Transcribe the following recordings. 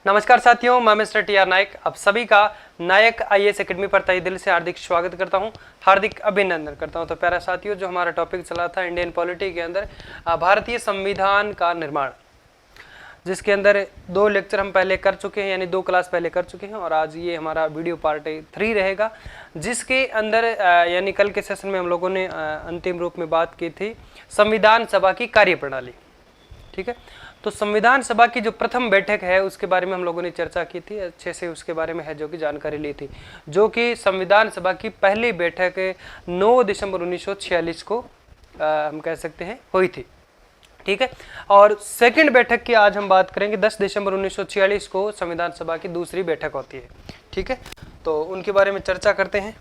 नमस्कार साथियों, मैं मिस्टर टी.आर. नायक आप सभी का नायक आईएएस एकेडमी पर तहे दिल से हार्दिक स्वागत करता हूं, हार्दिक अभिनंदन करता हूं। तो प्यारा साथियों, जो हमारा टॉपिक चला था इंडियन पॉलिटी के अंदर भारतीय संविधान का निर्माण, जिसके अंदर 2 लेक्चर हम पहले कर चुके हैं, यानी 2 क्लास पहले कर चुके हैं और आज ये हमारा वीडियो पार्ट 3 रहेगा, जिसके अंदर यानी कल के सेशन में हम लोगों ने अंतिम रूप में बात की थी संविधान सभा की कार्यप्रणाली। ठीक है, तो संविधान सभा की जो प्रथम बैठक है उसके बारे में हम लोगों ने चर्चा की थी, अच्छे से उसके बारे में है जो कि जानकारी ली थी, जो कि संविधान सभा की पहली बैठक 9 दिसंबर 1946 को हम कह सकते हैं हुई थी। ठीक है, और सेकंड बैठक की आज हम बात करेंगे 10 दिसंबर 1946 को संविधान सभा की दूसरी बैठक होती है। ठीक है, तो उनके बारे में चर्चा करते हैं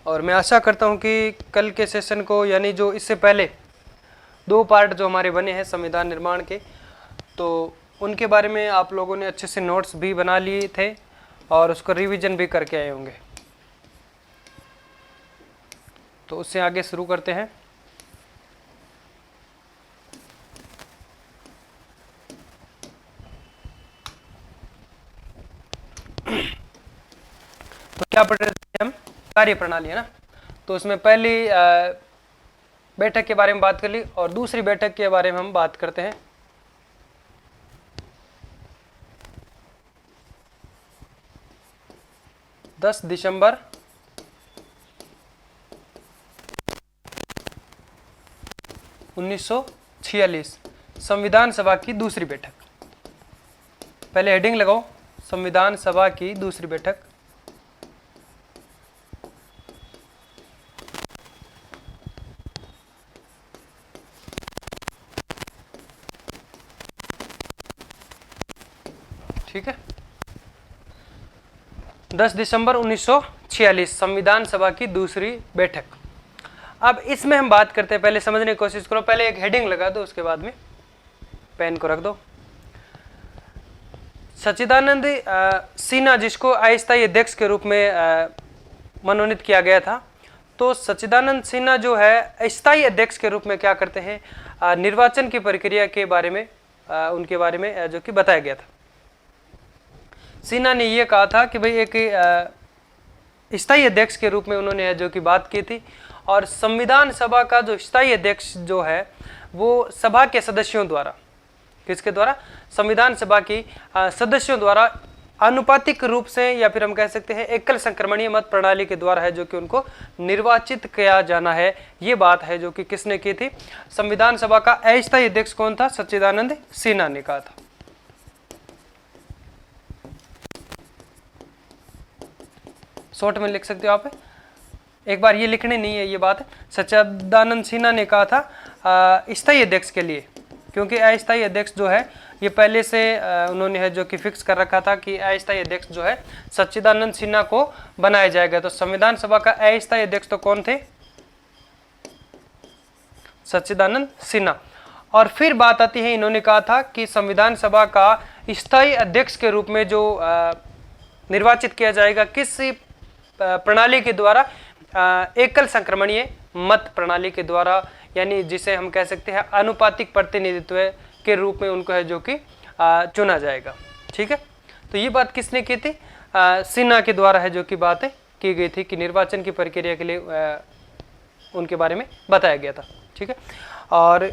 और मैं आशा करता हूं कि कल के सेशन को, यानी जो इससे पहले 2 पार्ट जो हमारे बने हैं संविधान निर्माण के, तो उनके बारे में आप लोगों ने अच्छे से नोट्स भी बना लिए थे और उसको रिवीजन भी करके आए होंगे। तो उससे आगे शुरू करते हैं। तो क्या पढ़ रहे थे हम? कार्यप्रणाली, है ना। तो उसमें पहली बैठक के बारे में बात कर ली और दूसरी बैठक के बारे में हम बात करते हैं। दस दिसंबर 1946 संविधान सभा की दूसरी बैठक। पहले हेडिंग लगाओ, संविधान सभा की दूसरी बैठक। ठीक है, 10 दिसंबर 1946 संविधान सभा की दूसरी बैठक। अब इसमें हम बात करते हैं, पहले समझने की कोशिश करो, पहले एक हेडिंग लगा दो, उसके बाद में पेन को रख दो। सच्चिदानंद सिन्हा, जिसको अस्थायी अध्यक्ष के रूप में मनोनीत किया गया था, तो सच्चिदानंद सिन्हा जो है अस्थायी अध्यक्ष के रूप में क्या करते हैं, निर्वाचन की प्रक्रिया के बारे में उनके बारे में जो कि बताया गया था। सिन्हा ने यह कहा था कि भाई एक स्थायी अध्यक्ष के रूप में उन्होंने जो कि बात की थी, और संविधान सभा का जो स्थायी अध्यक्ष जो है वो सभा के सदस्यों द्वारा, किसके द्वारा, संविधान सभा की सदस्यों द्वारा आनुपातिक रूप से, या फिर हम कह सकते हैं एकल संक्रमणीय मत प्रणाली के द्वारा है जो कि उनको निर्वाचित किया जाना है। ये बात है जो कि किसने की थी, संविधान सभा का अस्थायी अध्यक्ष कौन था, सच्चिदानंद सिन्हा ने कहा था। शॉर्ट में लिख सकते हो आप, एक बार ये लिखनी नहीं है ये बात। सच्चिदानंद सिन्हा ने कहा था स्थायी अध्यक्ष के लिए, क्योंकि अस्थायी अध्यक्ष जो है ये पहले से उन्होंने है जो कि फिक्स कर रखा था कि अस्थायी अध्यक्ष जो है सच्चिदानंद सिन्हा को बनाया जाएगा। तो संविधान सभा का अस्थायी अध्यक्ष तो कौन थे, सच्चिदानंद सिन्हा। और फिर बात आती है, इन्होंने कहा था कि संविधान सभा का स्थायी अध्यक्ष के रूप में जो निर्वाचित किया जाएगा, किस प्रणाली के द्वारा, एकल संक्रमणीय मत प्रणाली के द्वारा, यानी जिसे हम कह सकते हैं आनुपातिक प्रतिनिधित्व के रूप में उनको है जो कि चुना जाएगा। ठीक है, तो ये बात किसने की थी, सिन्हा के द्वारा है जो कि बातें की गई थी कि निर्वाचन की प्रक्रिया के लिए उनके बारे में बताया गया था। ठीक है, और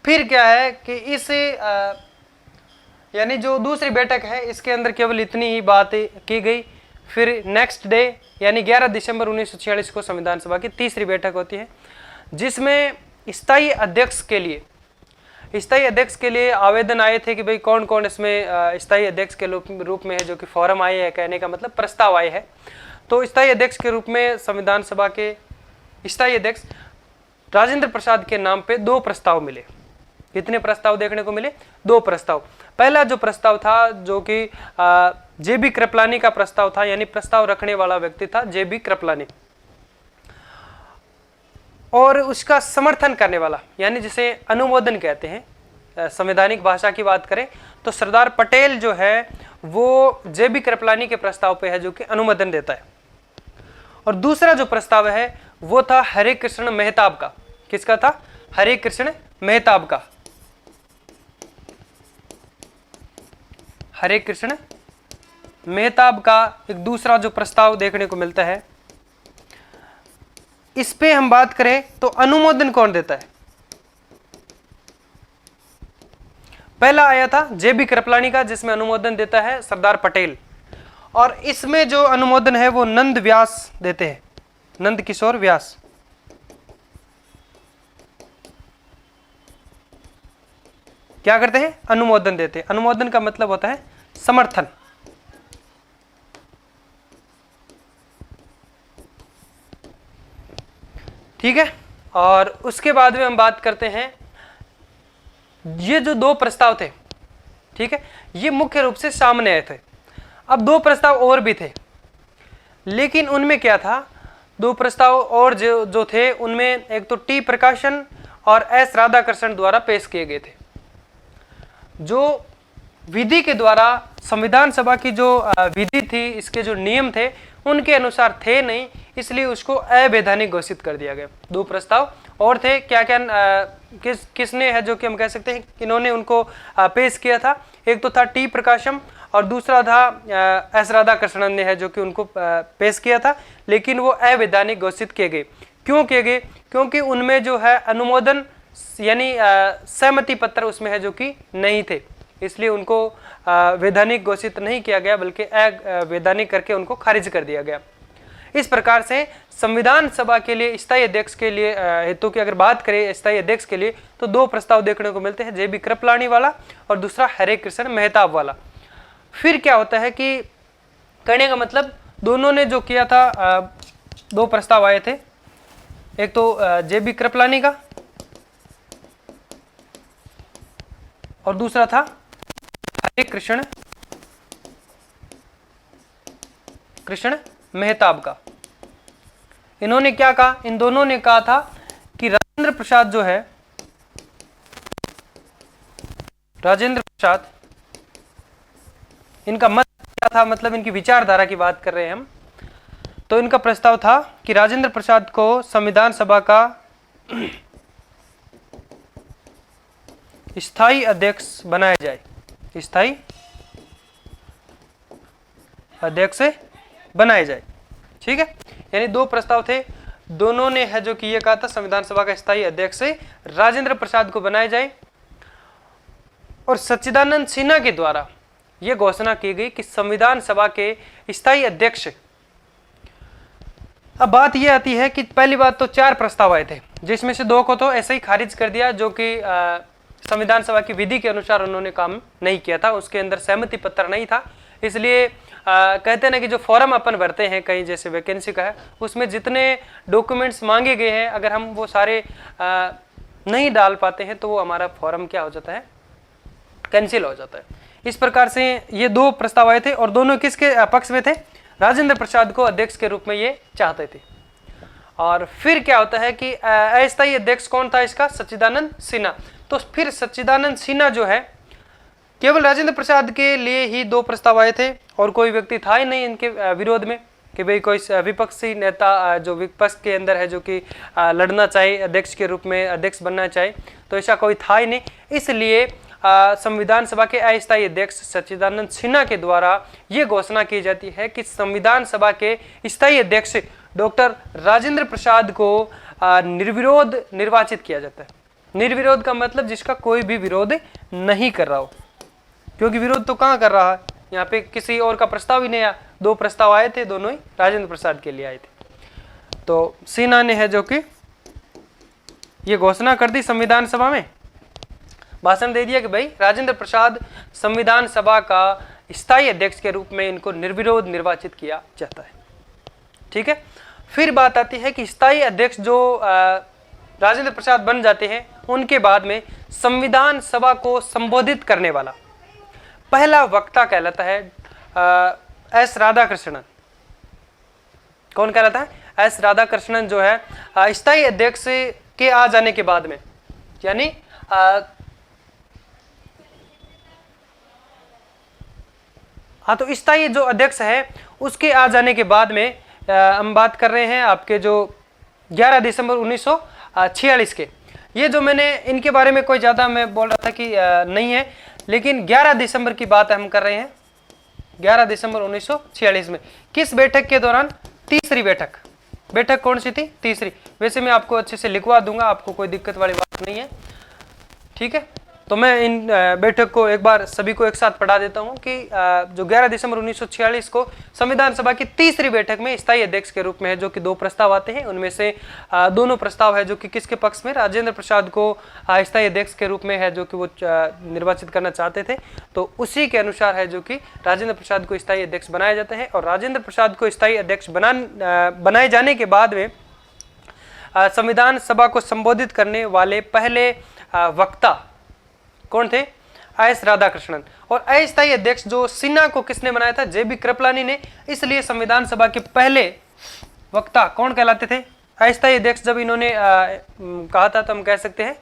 फिर क्या है कि इस यानी जो दूसरी बैठक है इसके अंदर केवल इतनी ही बातें की गई। फिर नेक्स्ट डे यानी 11 दिसंबर 1946 को संविधान सभा की तीसरी बैठक होती है, जिसमें स्थायी अध्यक्ष के लिए आवेदन आए थे कि भाई कौन कौन इसमें स्थायी अध्यक्ष के रूप में है जो कि फॉर्म आए हैं, कहने का मतलब प्रस्ताव आए हैं। तो स्थायी अध्यक्ष के रूप में संविधान सभा के स्थायी अध्यक्ष राजेंद्र प्रसाद के नाम पे 2 प्रस्ताव मिले। कितने प्रस्ताव देखने को मिले, 2 प्रस्ताव। पहला जो प्रस्ताव था जो कि जेबी कृपलानी का प्रस्ताव था, यानी प्रस्ताव रखने वाला व्यक्ति था जेबी कृपलानी, और उसका समर्थन करने वाला, यानी जिसे अनुमोदन कहते हैं, संवैधानिक भाषा की बात करें तो सरदार पटेल जो है वो जेबी कृपलानी के प्रस्ताव पे है जो कि अनुमोदन देता है। और दूसरा जो प्रस्ताव है वो था हरे कृष्ण मेहताब का। किसका था, हरे कृष्ण मेहताब का। हरे कृष्ण मेहताब का एक दूसरा जो प्रस्ताव देखने को मिलता है, इस पे हम बात करें तो अनुमोदन कौन देता है? पहला आया था जेबी कृपलानी का, जिसमें अनुमोदन देता है सरदार पटेल, और इसमें जो अनुमोदन है वो नंद व्यास देते हैं, नंद किशोर व्यास। क्या करते हैं? अनुमोदन देते हैं। अनुमोदन का मतलब होता है समर्थन। ठीक है, और उसके बाद में हम बात करते हैं, ये जो दो प्रस्ताव थे, ठीक है, ये मुख्य रूप से सामने आए थे। अब दो प्रस्ताव और भी थे, लेकिन उनमें क्या था, दो प्रस्ताव और जो थे उनमें एक तो टी प्रकाशन और एस राधाकृष्णन द्वारा पेश किए गए थे, जो विधि के द्वारा संविधान सभा की जो विधि थी, इसके जो नियम थे उनके अनुसार थे नहीं, इसलिए उसको अवैधानिक घोषित कर दिया गया। दो प्रस्ताव और थे, क्या क्या किसने है जो कि हम कह सकते हैं इन्होंने उनको पेश किया था, एक तो था टी प्रकाशम और दूसरा था एस राधाकृष्णन ने है जो कि उनको पेश किया था, लेकिन वो अवैधानिक घोषित किए गए। क्यों किए गए? क्योंकि उनमें जो है अनुमोदन यानी सहमति पत्र उसमें है जो कि नहीं थे, इसलिए उनको वैधानिक घोषित नहीं किया गया, बल्कि अवैधानिक करके उनको खारिज कर दिया गया। इस प्रकार से संविधान सभा के लिए स्थायी अध्यक्ष के लिए हेतु की अगर बात करें स्थायी अध्यक्ष के लिए, तो दो प्रस्ताव देखने को मिलते हैं, जेबी कृपलानी वाला और दूसरा हरे कृष्ण मेहताब वाला। फिर क्या होता है कि कहने का मतलब दोनों ने जो किया था, दो प्रस्ताव आए थे, एक तो जेबी कृपलानी का और दूसरा था हरे कृष्ण मेहताब का। इन्होंने क्या कहा? इन दोनों ने कहा था कि राजेंद्र प्रसाद जो है, राजेंद्र प्रसाद, इनका मत क्या था, मतलब इनकी विचारधारा की बात कर रहे हैं हम, तो इनका प्रस्ताव था कि राजेंद्र प्रसाद को संविधान सभा का स्थायी अध्यक्ष बनाया जाए, स्थायी अध्यक्ष बनाया जाए। ठीक है, यानी दो प्रस्ताव थे, दोनों ने है जो कि ये कहा था संविधान सभा का स्थायी अध्यक्ष राजेंद्र प्रसाद को बनाया जाए, और सच्चिदानंद सिन्हा के द्वारा यह घोषणा की गई कि संविधान सभा के स्थायी अध्यक्ष। अब बात यह आती है कि पहली बात तो चार प्रस्ताव आए थे, जिसमें से दो को तो ऐसे ही खारिज कर दिया, जो कि संविधान सभा की विधि के अनुसार उन्होंने काम नहीं किया था, उसके अंदर सहमति पत्र नहीं था। इसलिए कहते हैं ना कि जो फॉर्म अपन भरते हैं कहीं, जैसे वैकेंसी का है, उसमें जितने डॉक्यूमेंट्स मांगे गए हैं अगर हम वो सारे नहीं डाल पाते हैं तो वो हमारा फॉर्म क्या हो जाता है, कैंसिल हो जाता है। इस प्रकार से ये दो प्रस्ताव आए थे, और दोनों किसके पक्ष में थे? राजेंद्र प्रसाद को अध्यक्ष के रूप में ये चाहते थे। और फिर क्या होता है कि अस्थायी अध्यक्ष कौन था इसका? सच्चिदानंद सिन्हा। तो फिर सच्चिदानंद सिन्हा जो है, केवल राजेंद्र प्रसाद के लिए ही दो प्रस्ताव आए थे, और कोई व्यक्ति था ही नहीं इनके विरोध में कि भाई कोई विपक्षी नेता जो विपक्ष के अंदर है जो कि लड़ना चाहे अध्यक्ष के रूप में, अध्यक्ष बनना चाहे, तो ऐसा कोई था ही नहीं। इसलिए संविधान सभा के अस्थायी अध्यक्ष सच्चिदानंद सिन्हा के द्वारा ये घोषणा की जाती है कि संविधान सभा के स्थायी अध्यक्ष डॉक्टर राजेंद्र प्रसाद को निर्विरोध निर्वाचित किया जाता है। निर्विरोध का मतलब जिसका कोई भी विरोध नहीं कर रहा हो, क्योंकि विरोध तो कहाँ कर रहा है, यहाँ पे किसी और का प्रस्ताव ही नहीं आया। दो प्रस्ताव आए थे, दोनों ही राजेंद्र प्रसाद के लिए आए थे। तो सिन्हा ने है जो कि ये घोषणा कर दी, संविधान सभा में भाषण दे दिया कि भाई राजेंद्र प्रसाद संविधान सभा का स्थायी अध्यक्ष के रूप में इनको निर्विरोध निर्वाचित किया जाता है। ठीक है, फिर बात आती है कि स्थायी अध्यक्ष जो राजेंद्र प्रसाद बन जाते हैं, उनके बाद में संविधान सभा को संबोधित करने वाला पहला वक्ता कहलाता है एस राधाकृष्णन। कौन कहलाता है? एस राधाकृष्णन जो है स्थायी अध्यक्ष के आ जाने के बाद में, यानी हाँ, तो स्थायी जो अध्यक्ष है उसके आ जाने के बाद में हम बात कर रहे हैं आपके जो 11 दिसंबर 1946 के। ये जो मैंने इनके बारे में कोई ज़्यादा मैं बोल रहा था कि नहीं है, लेकिन 11 दिसंबर की बात हम कर रहे हैं, 11 दिसंबर 1946 में। किस बैठक के दौरान? तीसरी बैठक। बैठक कौन सी थी? तीसरी। वैसे मैं आपको अच्छे से लिखवा दूंगा, आपको कोई दिक्कत वाली बात नहीं है, ठीक है। तो मैं इन बैठक को एक बार सभी को एक साथ पढ़ा देता हूं कि जो 11 दिसंबर 1946 को संविधान सभा की तीसरी बैठक में स्थायी अध्यक्ष के रूप में है, जो कि 2 प्रस्ताव आते हैं। उनमें से दोनों प्रस्ताव है जो कि किसके पक्ष में? राजेंद्र प्रसाद को स्थायी अध्यक्ष के रूप में है, जो कि वो निर्वाचित करना चाहते थे। तो उसी के अनुसार है जो कि राजेंद्र प्रसाद को स्थायी अध्यक्ष बनाया जाता है। और राजेंद्र प्रसाद को स्थायी अध्यक्ष बनाए जाने के बाद में संविधान सभा को संबोधित करने वाले पहले वक्ता कौन थे? एस राधाकृष्णन। और अस्थायी अध्यक्ष जो सिन्हा को किसने बनाया था? जेबी कृपलानी ने। इसलिए संविधान सभा के पहले वक्ता कौन कहलाते थे? अस्थायी अध्यक्ष। जब इन्होंने कहा था तो हम कह सकते हैं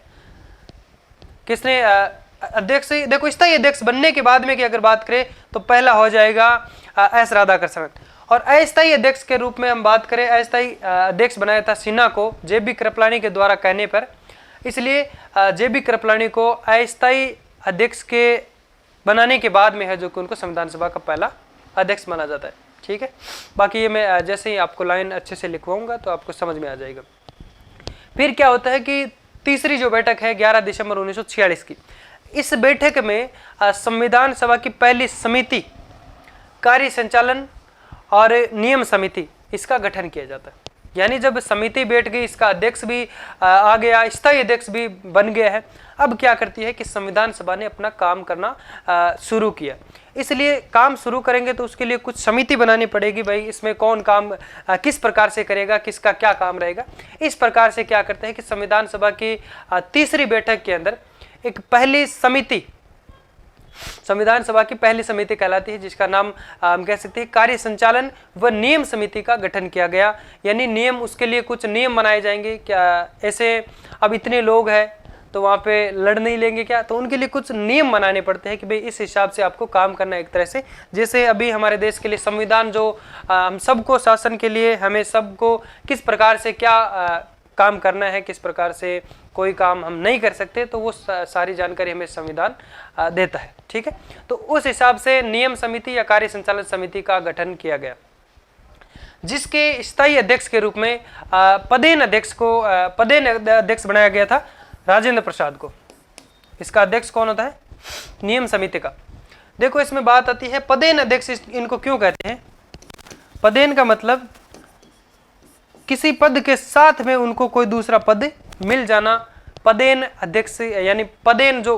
किसने अध्यक्ष? देखो, स्थायी अध्यक्ष बनने के बाद में की अगर बात करें तो पहला हो जाएगा एस राधाकृष्णन। और अस्थायी अध्यक्ष के रूप में हम बात करें, अस्थायी अध्यक्ष बनाया था सिन्हा को जेबी कृपलानी के द्वारा कहने पर। इसलिए जेबी कृपलानी को अस्थायी अध्यक्ष के बनाने के बाद में है जो कि उनको संविधान सभा का पहला अध्यक्ष माना जाता है, ठीक है। बाकी ये मैं जैसे ही आपको लाइन अच्छे से लिखवाऊंगा तो आपको समझ में आ जाएगा। फिर क्या होता है कि तीसरी जो बैठक है 11 दिसंबर 1946 की, इस बैठक में संविधान सभा की पहली समिति, कार्य संचालन और नियम समिति, इसका गठन किया जाता है। यानी जब समिति बैठ गई, इसका अध्यक्ष भी आ गया, स्थायी अध्यक्ष भी बन गया है। अब क्या करती है कि संविधान सभा ने अपना काम करना शुरू किया। इसलिए काम शुरू करेंगे तो उसके लिए कुछ समिति बनानी पड़ेगी, भाई इसमें कौन काम किस प्रकार से करेगा, किसका क्या काम रहेगा। इस प्रकार से क्या करते हैं कि संविधान सभा की तीसरी बैठक के अंदर एक पहली समिति, संविधान सभा की पहली समिति कहलाती है, जिसका नाम हम कह सकते हैं कार्य संचालन व नियम समिति का गठन किया गया। यानी नियम, उसके लिए कुछ नियम बनाए जाएंगे। क्या ऐसे अब इतने लोग हैं तो वहाँ पे लड़ नहीं लेंगे क्या? तो उनके लिए कुछ नियम बनाने पड़ते हैं कि भाई इस हिसाब से आपको काम करना है। एक तरह से जैसे अभी हमारे देश के लिए संविधान जो हम सबको शासन के लिए हमें सबको किस प्रकार से क्या काम करना है, किस प्रकार से कोई काम हम नहीं कर सकते, तो वो सारी जानकारी हमें संविधान देता है, ठीक है। तो उस हिसाब से नियम समिति या कार्य संचालन समिति का गठन किया गया, जिसके स्थायी अध्यक्ष के रूप में पदेन अध्यक्ष बनाया गया था राजेंद्र प्रसाद को। इसका अध्यक्ष कौन होता है? नियम समिति का। देखो इसमें बात आती है पदेन अध्यक्ष इनको क्यों कहते हैं? पदेन का मतलब किसी पद के साथ में उनको कोई दूसरा पद मिल जाना। पदेन अध्यक्ष यानी पदेन जो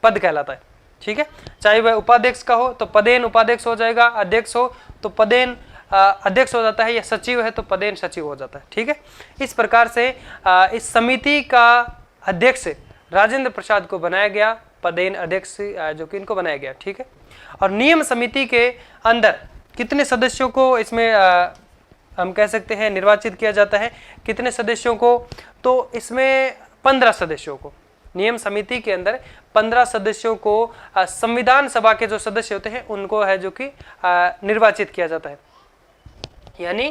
पद कहलाता है, ठीक है। चाहे वह उपाध्यक्ष का हो तो पदेन उपाध्यक्ष हो जाएगा, अध्यक्ष हो तो पदेन अध्यक्ष हो जाता है, या सचिव है तो पदेन सचिव हो जाता है, ठीक है। इस प्रकार से इस समिति का अध्यक्ष राजेंद्र प्रसाद को बनाया गया, पदेन अध्यक्ष जो कि इनको बनाया गया, ठीक है। और नियम समिति के अंदर कितने सदस्यों को इसमें हम कह सकते हैं निर्वाचित किया जाता है? कितने सदस्यों को? तो इसमें 15 सदस्यों को, नियम समिति के अंदर 15 सदस्यों को संविधान सभा के जो सदस्य होते हैं उनको है जो कि निर्वाचित किया जाता है। यानी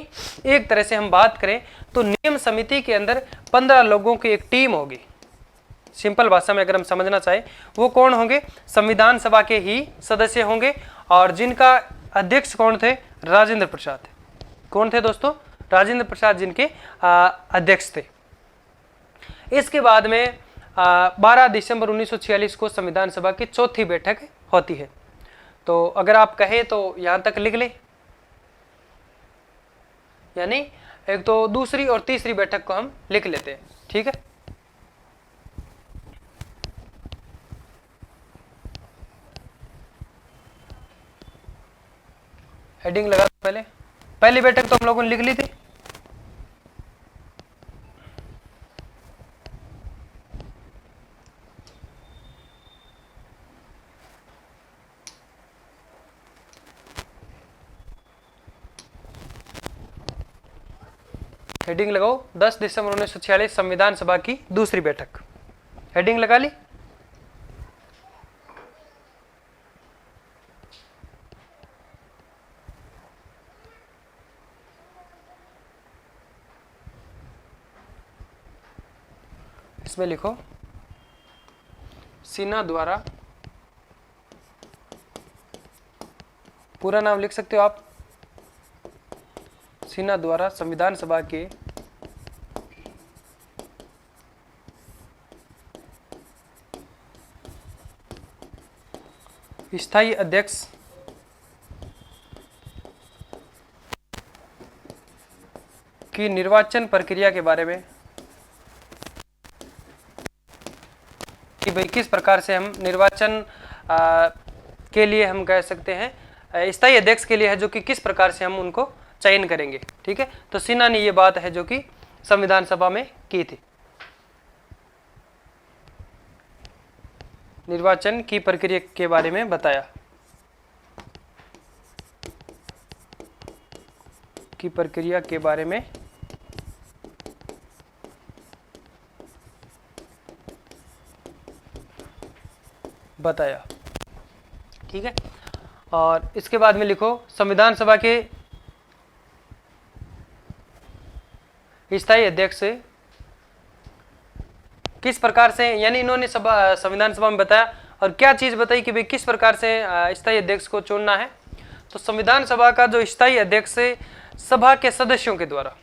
एक तरह से हम बात करें तो नियम समिति के अंदर 15 लोगों की एक टीम होगी। सिंपल भाषा में अगर हम समझना चाहें, वो कौन होंगे? संविधान सभा के ही सदस्य होंगे, और जिनका अध्यक्ष कौन थे? राजेंद्र प्रसाद। कौन थे दोस्तों? राजेंद्र प्रसाद जिनके अध्यक्ष थे। इसके बाद में 12 दिसंबर 1946 को संविधान सभा की चौथी बैठक होती है। तो अगर आप कहें तो यहां तक लिख लें, यानी एक तो दूसरी और तीसरी बैठक को हम लिख लेते हैं, ठीक है। हेडिंग लगा दो। पहली बैठक तो हम लोगों ने लिख ली थी। हेडिंग लगाओ 10 दिसंबर 1946 संविधान सभा की दूसरी बैठक। हेडिंग लगा ली? इसमें लिखो सिन्हा द्वारा, पूरा नाम लिख सकते हो आप, सिन्हा द्वारा संविधान सभा के स्थायी अध्यक्ष की निर्वाचन प्रक्रिया के बारे में, कि भाई किस प्रकार से हम निर्वाचन के लिए हम कह सकते हैं स्थायी अध्यक्ष के लिए है, जो कि किस प्रकार से हम उनको चयन करेंगे। ठीक है, तो सिन्हा ने ये बात है जो कि संविधान सभा में की थी। निर्वाचन की प्रक्रिया के बारे में बताया, की प्रक्रिया के बारे में बताया। ठीक है, और इसके बाद में लिखो संविधान सभा के स्थायी अध्यक्ष किस प्रकार से, यानी इन्होंने संविधान सभा में बताया और क्या चीज बताई कि भाई किस प्रकार से स्थायी अध्यक्ष को चुनना है। तो संविधान सभा का जो स्थायी अध्यक्ष है, सभा के सदस्यों के द्वारा,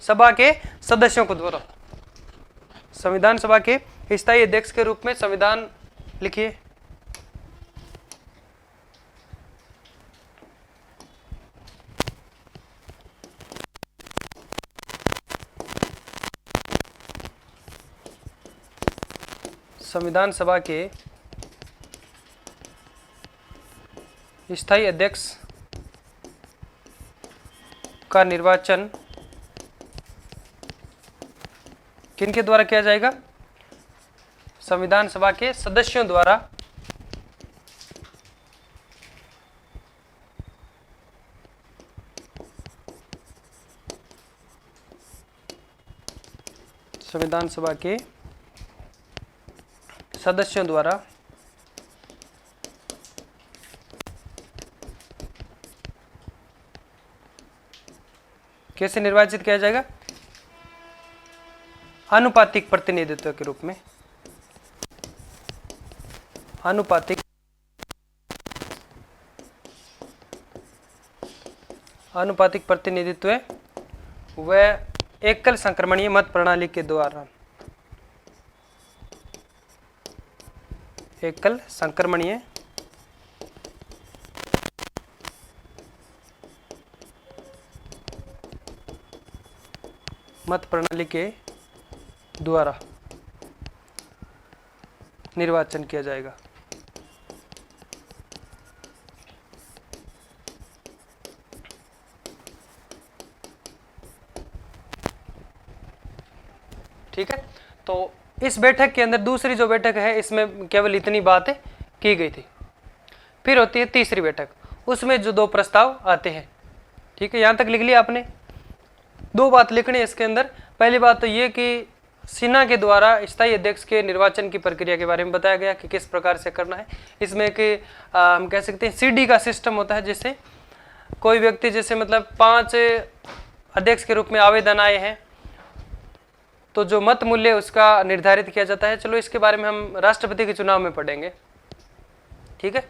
सभा के सदस्यों के द्वारा, संविधान सभा के स्थायी अध्यक्ष के रूप में संविधान लिखिए, संविधान सभा के स्थायी अध्यक्ष का निर्वाचन किनके द्वारा किया जाएगा? संविधान सभा के सदस्यों द्वारा, संविधान सभा के सदस्यों द्वारा कैसे निर्वाचित किया जाएगा? आनुपातिक प्रतिनिधित्व के रूप में, आनुपातिक प्रतिनिधित्व व एकल संक्रमणीय मत प्रणाली के द्वारा, एकल संक्रमणीय मत प्रणाली के द्वारा निर्वाचन किया जाएगा। ठीक है, तो इस बैठक के अंदर दूसरी जो बैठक है इसमें केवल इतनी बातें की गई थी। फिर होती है तीसरी बैठक, उसमें जो दो प्रस्ताव आते हैं। ठीक है, यहां तक लिख लिया आपने। दो बात लिखनी है इसके अंदर। पहली बात तो ये कि सिन्हा के द्वारा स्थायी अध्यक्ष के निर्वाचन की प्रक्रिया के बारे में बताया गया कि किस प्रकार से करना है। इसमें कि हम कह सकते हैं सीडी का सिस्टम होता है, जिससे कोई व्यक्ति जैसे मतलब 5 अध्यक्ष के रूप में आवेदन आए हैं तो जो मत मूल्य उसका निर्धारित किया जाता है। चलो इसके बारे में हम राष्ट्रपति के चुनाव में पढ़ेंगे। ठीक है,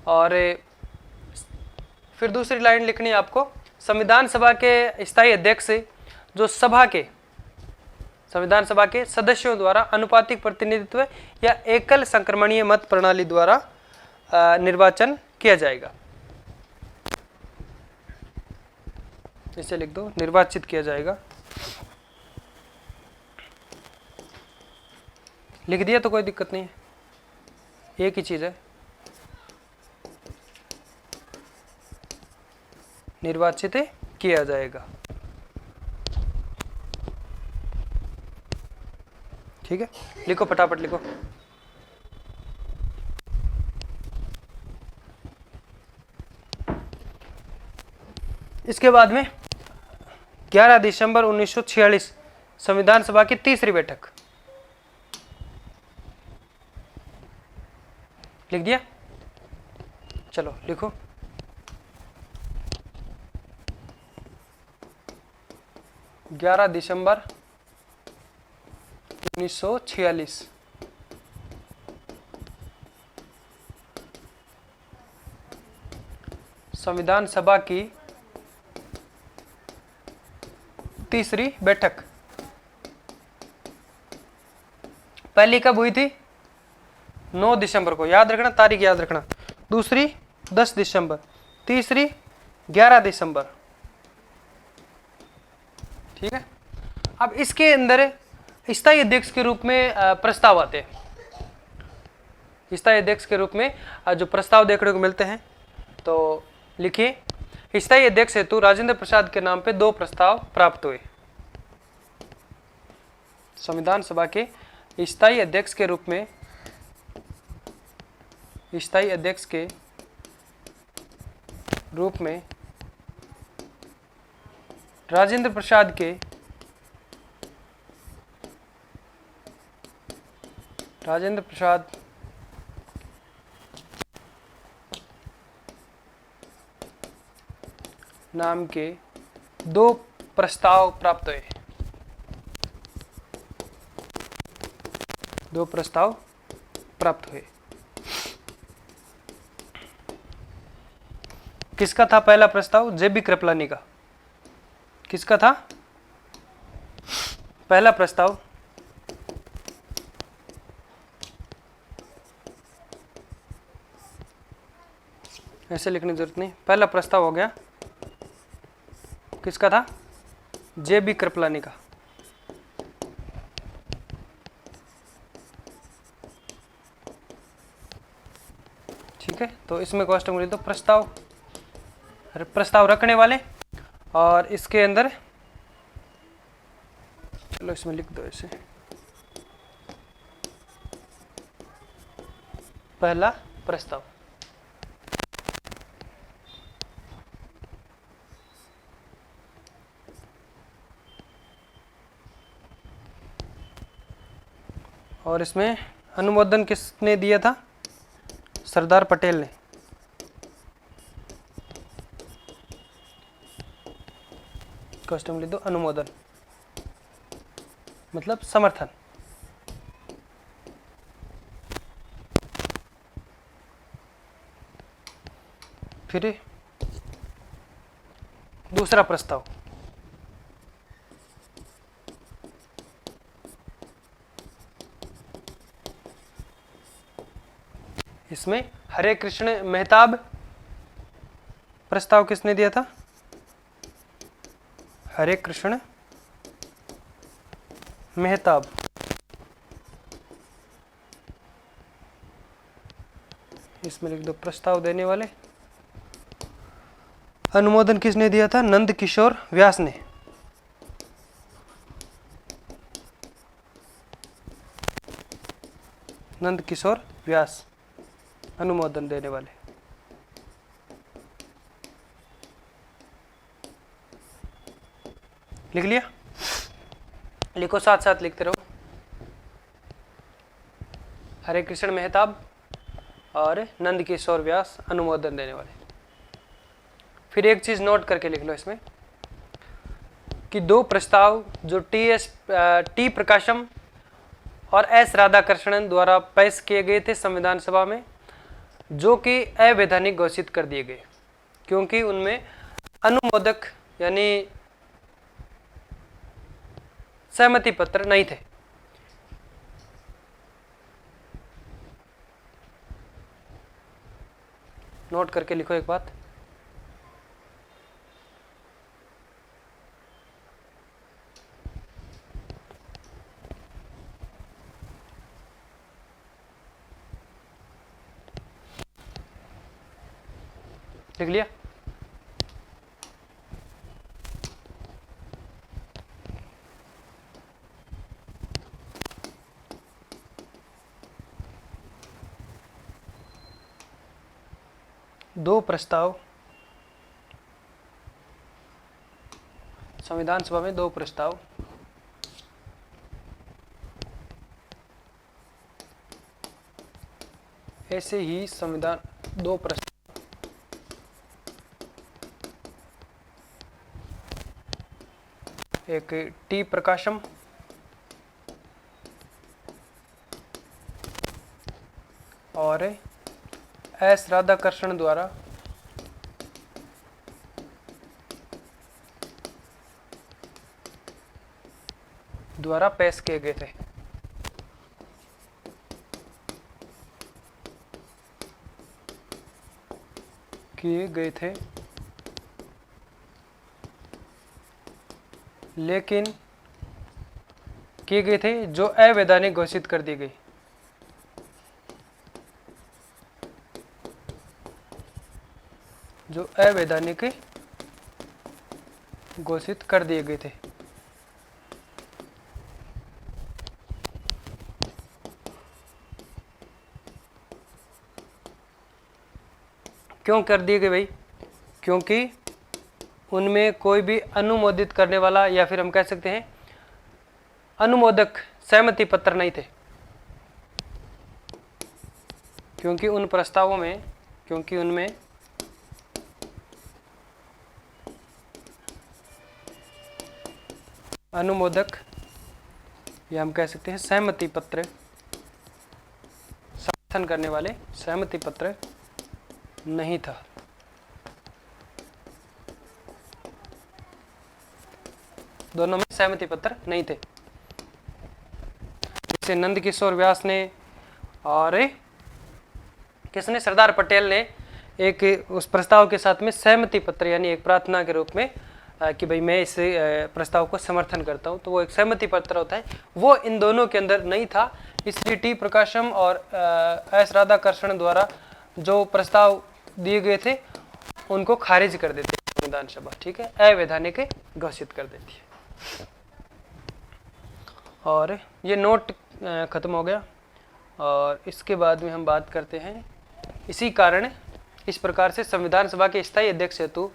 और फिर दूसरी लाइन लिखनी है आपको, संविधान सभा के स्थायी अध्यक्ष जो संविधान सभा के सदस्यों द्वारा अनुपातिक प्रतिनिधित्व या एकल संक्रमणीय मत प्रणाली द्वारा निर्वाचन किया जाएगा। इसे लिख दो, निर्वाचित किया जाएगा। लिख दिया तो कोई दिक्कत नहीं है, एक ही चीज है, निर्वाचित किया जाएगा। ठीक है, लिखो फटाफट लिखो। इसके बाद में 11 दिसंबर 1946 संविधान सभा की तीसरी बैठक, लिख दिया? चलो लिखो, दिसंबर 1946 संविधान सभा की तीसरी बैठक पहली कब हुई थी? 9 दिसंबर को, याद रखना, तारीख याद रखना। दूसरी 10 दिसंबर, तीसरी 11 दिसंबर। ठीक है। अब इसके अंदर स्थायी अध्यक्ष के रूप में प्रस्ताव आते हैं। स्थायी अध्यक्ष के रूप में जो प्रस्ताव देखने को मिलते हैं, तो लिखिए, स्थायी अध्यक्ष हेतु राजेंद्र प्रसाद के नाम पे 2 प्रस्ताव प्राप्त हुए। संविधान सभा के स्थायी अध्यक्ष के रूप में, स्थायी अध्यक्ष के रूप में राजेंद्र प्रसाद के नाम के 2 प्रस्ताव प्राप्त हुए। 2 प्रस्ताव प्राप्त हुए। किसका था पहला प्रस्ताव? जेबी कृपलानी का। किसका था पहला प्रस्ताव? ऐसे लिखने की जरूरत नहीं, पहला प्रस्ताव हो गया किसका था? जेबी कृपलानी का। ठीक है, तो इसमें क्वेश्चन बोलिए तो प्रस्ताव रखने वाले, और इसके अंदर चलो इसमें लिख दो ऐसे, पहला प्रस्ताव। और इसमें अनुमोदन किसने दिया था? सरदार पटेल ने। क्वेश्चन लिख दो, अनुमोदन मतलब समर्थन। फिर दूसरा प्रस्ताव, इसमें हरे कृष्ण मेहताब। प्रस्ताव किसने दिया था? हरे कृष्ण मेहताब। इसमें लिख दो प्रस्ताव देने वाले। अनुमोदन किसने दिया था? नंद किशोर व्यास ने। नंद किशोर व्यास अनुमोदन देने वाले। लिख लिया? लिखो, साथ साथ लिखते रहो। हरे कृष्ण मेहताब और नंद किशोर व्यास अनुमोदन देने वाले। फिर एक चीज नोट करके लिख लो इसमें कि 2 प्रस्ताव जो टी प्रकाशम और एस राधाकृष्णन द्वारा पेश किए गए थे संविधान सभा में, जो कि अवैधानिक घोषित कर दिए गए, क्योंकि उनमें अनुमोदक यानी सहमति पत्र नहीं थे। नोट करके लिखो एक बात, लिख लिया? दो प्रस्ताव संविधान सभा में, 2 प्रस्ताव ऐसे ही संविधान 2 प्रस्ताव एक टी प्रकाशम और एस राधाकृष्णन द्वारा द्वारा पेश किए गए थे। लेकिन किए गए थे जो अवैधानिक घोषित कर दी गई। जो अवैधानिक घोषित कर दिए गए थे। क्यों कर दिए गए भाई? क्योंकि उनमें कोई भी अनुमोदित करने वाला या फिर हम कह सकते हैं अनुमोदक सहमति पत्र नहीं थे। क्योंकि उन प्रस्तावों में, क्योंकि उनमें अनुमोदक या हम कह सकते हैं सहमति पत्र, समर्थन करने वाले सहमति पत्र नहीं था। दोनों में सहमति पत्र नहीं थे। जैसे नंद किशोर व्यास ने और किसने, सरदार पटेल ने एक उस प्रस्ताव के साथ में सहमति पत्र यानी एक प्रार्थना के रूप में कि भाई मैं इस प्रस्ताव को समर्थन करता हूँ, तो वो एक सहमति पत्र होता है, वो इन दोनों के अंदर नहीं था। इसलिए टी प्रकाशम और एस राधाकृष्णन द्वारा जो प्रस्ताव दिए गए थे उनको खारिज कर देती है संविधान सभा। ठीक है, अवैधानिक घोषित कर देती है। और ये नोट खत्म हो गया। और इसके बाद में हम बात करते हैं, इसी कारण इस प्रकार से संविधान सभा के स्थायी अध्यक्ष हेतु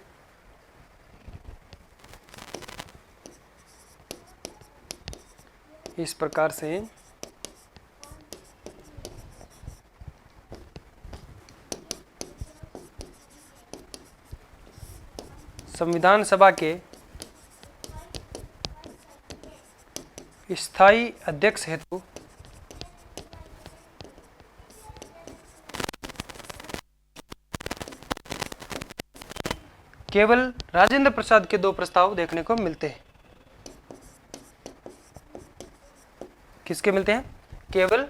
इस प्रकार से संविधान सभा के स्थायी अध्यक्ष हेतु केवल राजेंद्र प्रसाद के 2 प्रस्ताव देखने को मिलते हैं। किसके मिलते हैं? केवल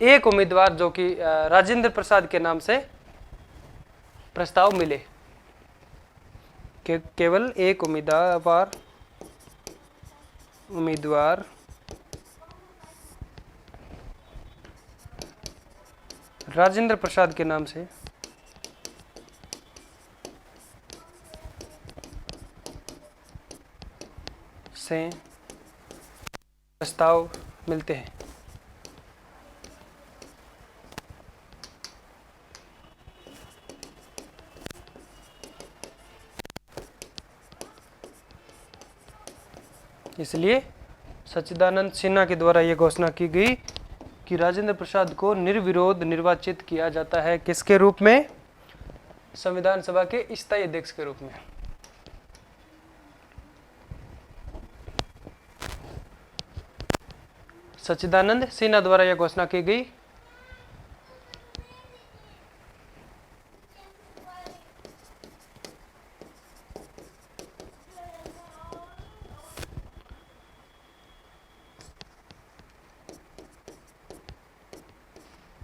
एक उम्मीदवार जो कि राजेंद्र प्रसाद के नाम से प्रस्ताव मिले। केवल एक उम्मीदवार राजेंद्र प्रसाद के नाम से प्रस्ताव मिलते हैं। इसलिए सच्चिदानंद सिन्हा के द्वारा यह घोषणा की गई कि राजेंद्र प्रसाद को निर्विरोध निर्वाचित किया जाता है। किसके रूप में? संविधान सभा के स्थायी अध्यक्ष के रूप में। सच्चिदानंद सिन्हा द्वारा यह घोषणा की गई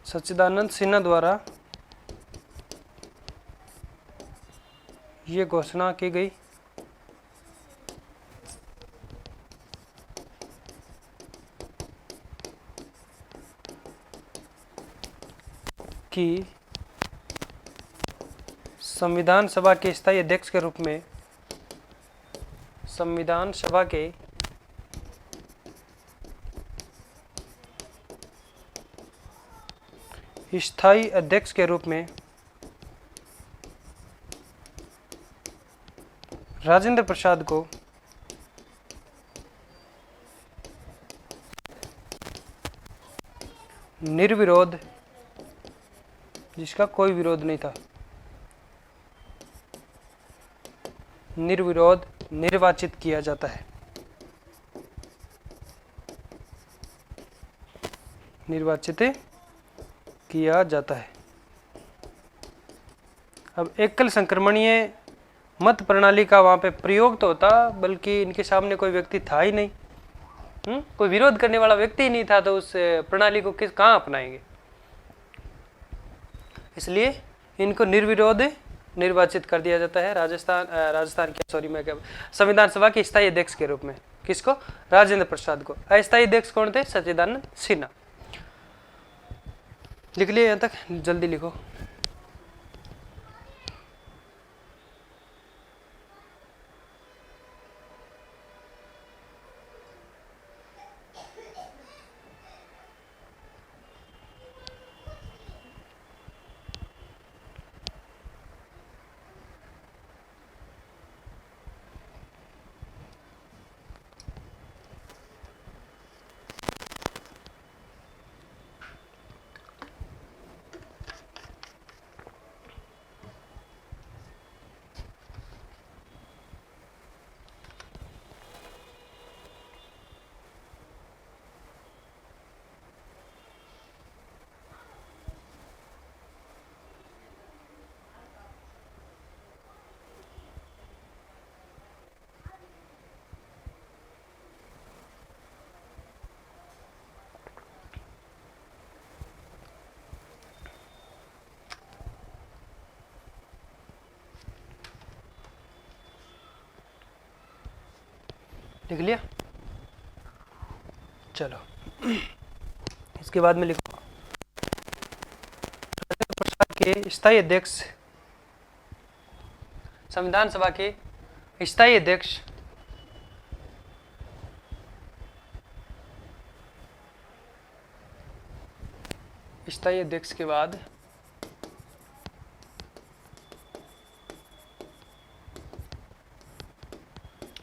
सच्चिदानंद सिन्हा द्वारा ये घोषणा की गई कि संविधान सभा के स्थायी अध्यक्ष के रूप में संविधान सभा के स्थायी अध्यक्ष के रूप में राजेंद्र प्रसाद को निर्विरोध, जिसका कोई विरोध नहीं था, निर्विरोध निर्वाचित किया जाता है। निर्वाचित किया जाता है। अब एकल संक्रमणीय मत प्रणाली का वहाँ पे प्रयोग तो होता, बल्कि इनके सामने कोई व्यक्ति था ही नहीं, कोई विरोध करने वाला व्यक्ति ही नहीं था, तो उस प्रणाली को किस कहाँ अपनाएंगे। इसलिए इनको निर्विरोध निर्वाचित कर दिया जाता है राजस्थान के सॉरी मैं क्या संविधान सभा के स्थायी अध्यक्ष के रूप में। किसको? राजेंद्र प्रसाद को। अस्थायी अध्यक्ष कौन थे? सच्चिदानंद सिन्हा। लिख लिया यहाँ तक, जल्दी लिखो। लिख लिया? चलो इसके बाद में लिखो राजेंद्र प्रसाद के स्थायी अध्यक्ष, संविधान सभा के स्थायी अध्यक्ष के बाद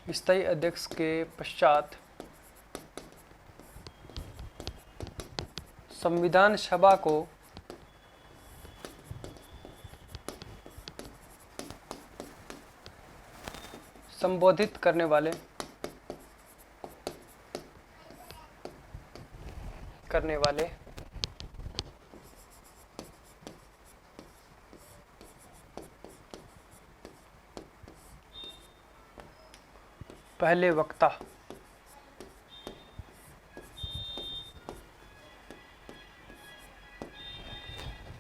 स्थायी अध्यक्ष के पश्चात संविधान सभा को संबोधित करने वाले पहले वक्ता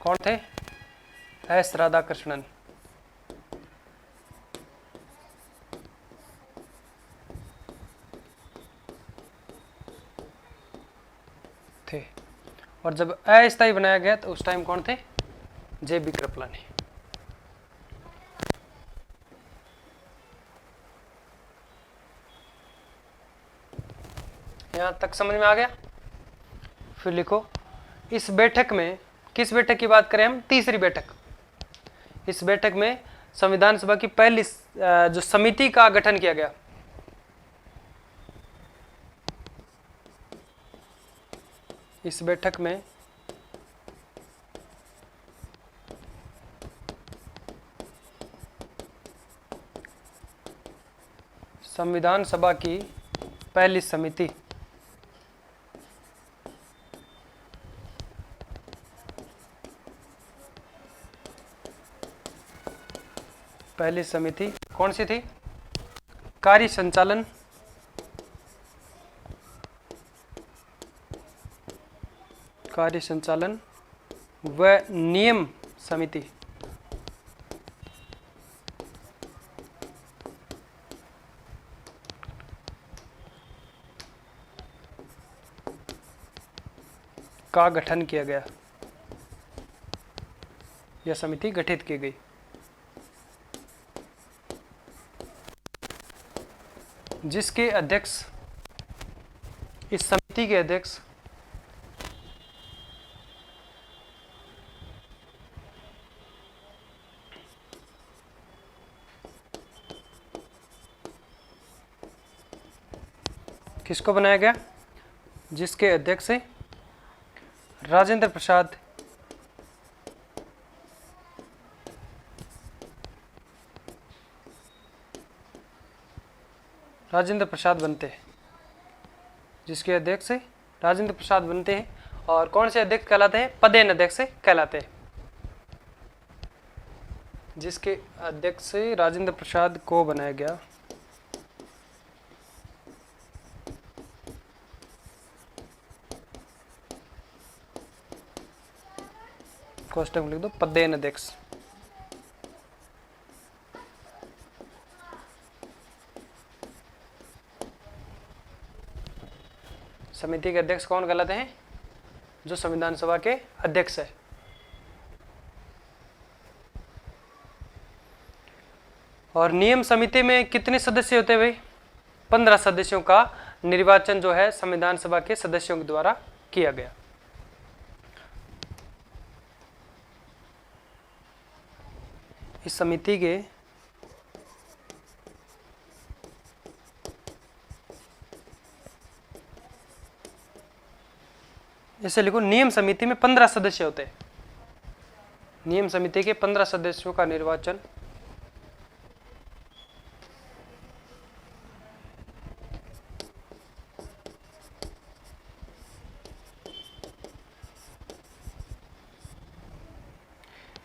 कौन थे? एस राधाकृष्णन थे। और जब अस्थायी बनाया गया तो उस टाइम कौन थे? जे.बी. कृपलानी। यहां तक समझ में आ गया? फिर लिखो इस बैठक में, किस बैठक की बात करें हम? तीसरी बैठक। इस बैठक में संविधान सभा की पहली जो समिति का गठन किया गया, इस बैठक में संविधान सभा की पहली समिति कौन सी थी? कार्य संचालन व नियम समिति। का गठन किया गया, यह समिति गठित की गई। जिसके अध्यक्ष, इस समिति के अध्यक्ष किसको बनाया गया? जिसके अध्यक्ष राजेंद्र प्रसाद बनते हैं। जिसके अध्यक्ष राजेंद्र प्रसाद बनते हैं। और कौन से अध्यक्ष कहलाते हैं? पदेन अध्यक्ष कहलाते हैं। जिसके अध्यक्ष राजेंद्र प्रसाद को बनाया गया कोष्टक में लिख दो पदेन अध्यक्ष। समिति के अध्यक्ष कौन गलत हैं? जो संविधान सभा के अध्यक्ष है। और नियम समिति में कितने सदस्य होते हैं भाई? 15 सदस्यों का निर्वाचन जो है संविधान सभा के सदस्यों के द्वारा किया गया। इस समिति के जैसे लिखो, नियम समिति में 15 सदस्य होते हैं। नियम समिति के 15 सदस्यों का निर्वाचन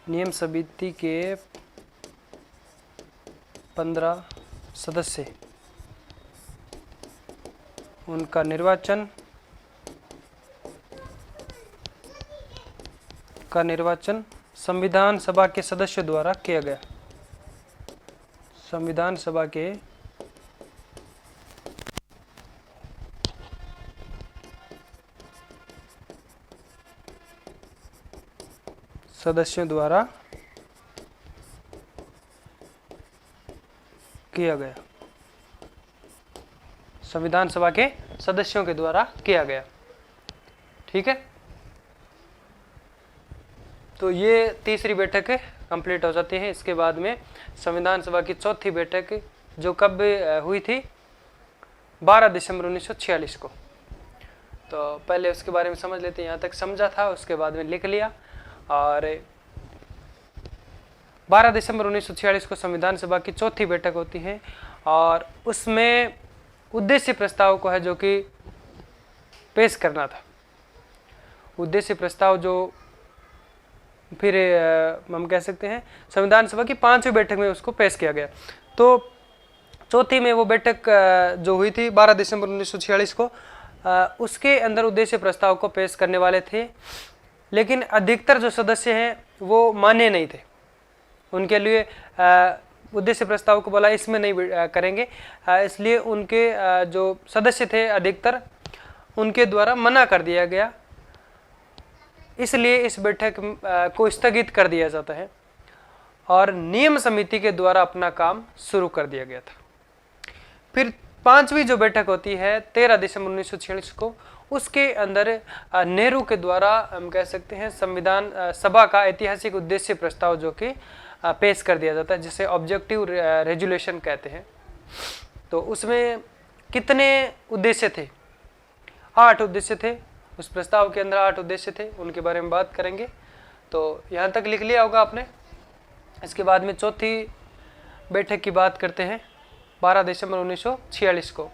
नियम समिति के 15 सदस्य, उनका निर्वाचन संविधान सभा के सदस्यों द्वारा किया गया। संविधान सभा के सदस्यों द्वारा किया गया। संविधान सभा के सदस्यों के द्वारा किया गया। ठीक है, तो ये तीसरी बैठक कंप्लीट हो जाती है। इसके बाद में संविधान सभा की चौथी बैठक जो कब हुई थी? 12 दिसंबर 1946 को। तो पहले उसके बारे में समझ लेते हैं। यहाँ तक समझा था, उसके बाद में लिख लिया। और 12 दिसंबर 1946 को संविधान सभा की चौथी बैठक होती है और उसमें उद्देश्य प्रस्ताव को है जो कि पेश करना था। उद्देश्य प्रस्ताव जो फिर हम कह सकते हैं संविधान सभा की 5वीं बैठक में उसको पेश किया गया। तो चौथी में वो बैठक जो हुई थी 12 दिसंबर 1946 को, उसके अंदर उद्देश्य प्रस्ताव को पेश करने वाले थे, लेकिन अधिकतर जो सदस्य हैं वो माने नहीं थे। उनके लिए उद्देश्य प्रस्ताव को बोला इसमें नहीं करेंगे, इसलिए उनके जो सदस्य थे अधिकतर, उनके द्वारा मना कर दिया गया। इसलिए इस बैठक को स्थगित कर दिया जाता है और नियम समिति के द्वारा अपना काम शुरू कर दिया गया था। फिर 5वीं जो बैठक होती है 13 दिसंबर 1946 को, उसके अंदर नेहरू के द्वारा हम कह सकते हैं संविधान सभा का ऐतिहासिक उद्देश्य प्रस्ताव जो कि पेश कर दिया जाता है, जिसे ऑब्जेक्टिव रेजुलेशन कहते हैं। तो उसमें कितने उद्देश्य थे? 8 उद्देश्य थे। उस प्रस्ताव के अंदर 8 उद्देश्य थे, उनके बारे में बात करेंगे। तो यहाँ तक लिख लिया होगा आपने। इसके बाद में चौथी बैठक की बात करते हैं 12 दिसंबर 1946 को।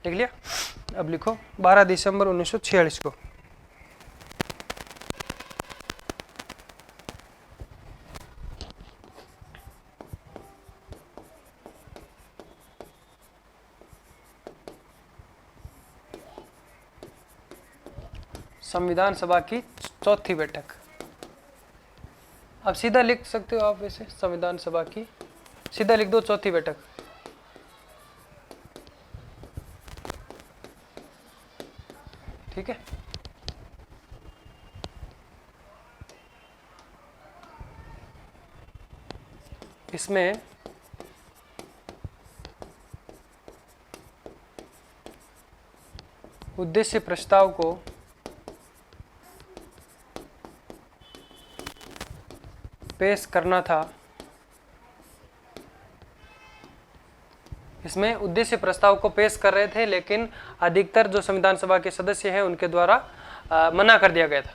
लिख लिया? अब लिखो 12 दिसंबर 1946 को। संविधान सभा की चौथी बैठक। अब सीधा लिख सकते हो आप, वैसे संविधान सभा की सीधा लिख दो चौथी बैठक। ठीक है, इसमें उद्देश्य प्रस्ताव को पेश करना था। इसमें उद्देश्य प्रस्ताव को पेश कर रहे थे, लेकिन अधिकतर जो संविधान सभा के सदस्य हैं उनके द्वारा मना कर दिया गया था।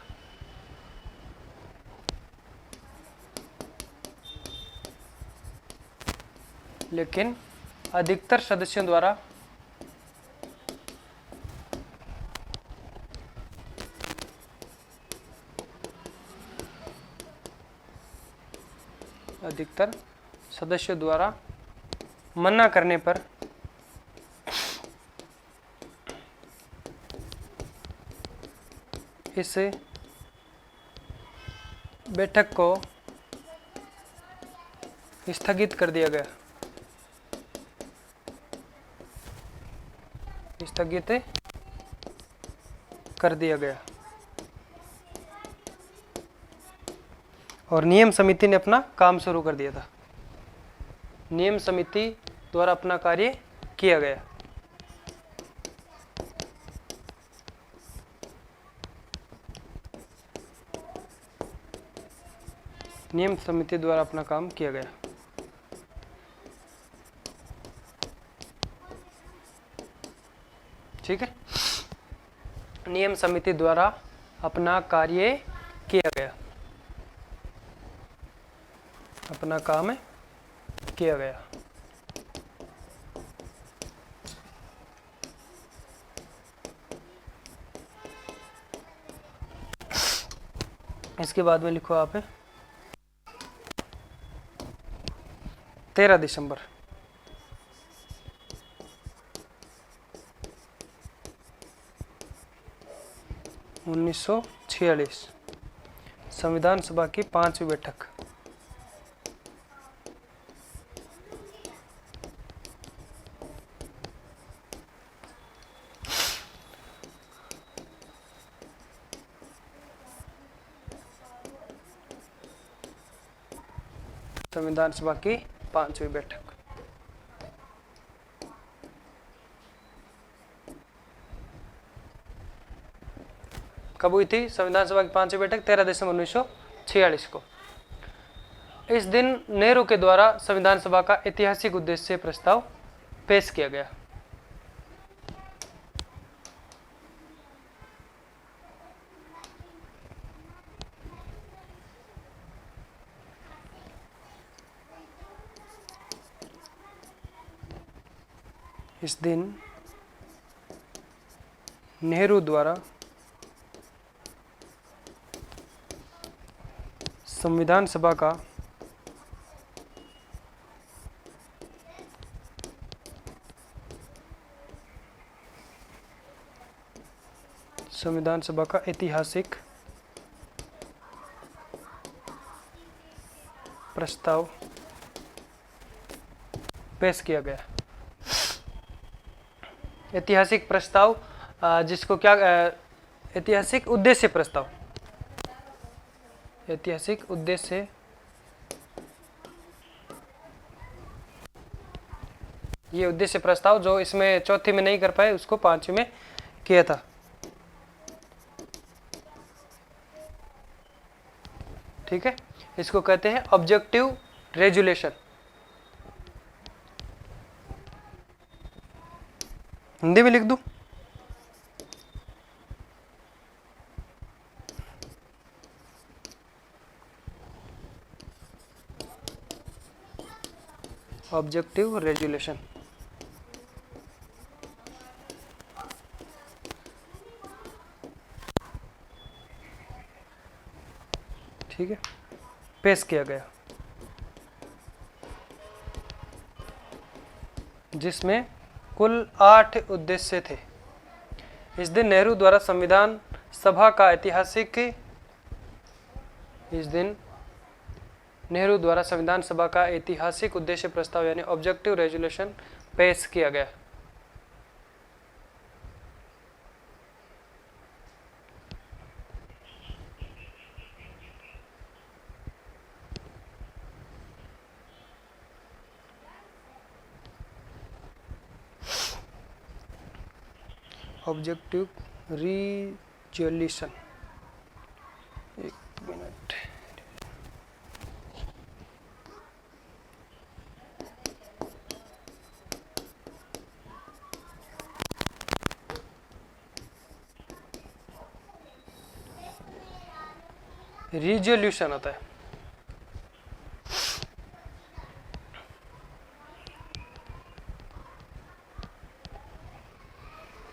लेकिन अधिकतर सदस्यों द्वारा अधिकतर सदस्यों द्वारा मना करने पर इस बैठक को स्थगित कर दिया गया। स्थगित कर दिया गया और नियम समिति ने अपना काम शुरू कर दिया था। नियम समिति द्वारा अपना कार्य किया गया। नियम समिति द्वारा अपना काम किया गया। ठीक है, नियम समिति द्वारा अपना कार्य किया गया, अपना काम किया गया। इसके बाद में लिखो आप 13 दिसंबर 1946 संविधान सभा की 5वीं बैठक। संविधान सभा की 5वीं बैठक कब हुई थी? संविधान सभा की 5वीं बैठक 13 दिसंबर 1946 को। इस दिन नेहरू के द्वारा संविधान सभा का ऐतिहासिक उद्देश्य प्रस्ताव पेश किया गया। इस दिन नेहरू द्वारा संविधान सभा का ऐतिहासिक प्रस्ताव पेश किया गया। ऐतिहासिक प्रस्ताव जिसको क्या ऐतिहासिक उद्देश्य प्रस्ताव, ऐतिहासिक उद्देश्य ये उद्देश्य प्रस्ताव जो इसमें चौथी में नहीं कर पाए उसको 5वीं में किया था। ठीक है, इसको कहते हैं ऑब्जेक्टिव रेजुलेशन। हिंदी में लिख दूं? Objective resolution. ठीक है, पेश किया गया जिसमें कुल 8 उद्देश्य थे। इस दिन नेहरू द्वारा संविधान सभा का ऐतिहासिक उद्देश्य प्रस्ताव यानी ऑब्जेक्टिव रेजुलेशन पेश किया गया। ऑब्जेक्टिव रिजोल्यूशन, एक मिनट, रिजोल्यूशन होता है।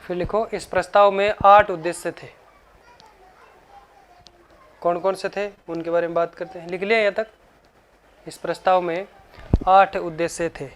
फिर लिखो इस प्रस्ताव में 8 उद्देश्य थे। कौन कौन से थे उनके बारे में बात करते हैं। लिख लिया यहाँ तक? इस प्रस्ताव में 8 उद्देश्य थे।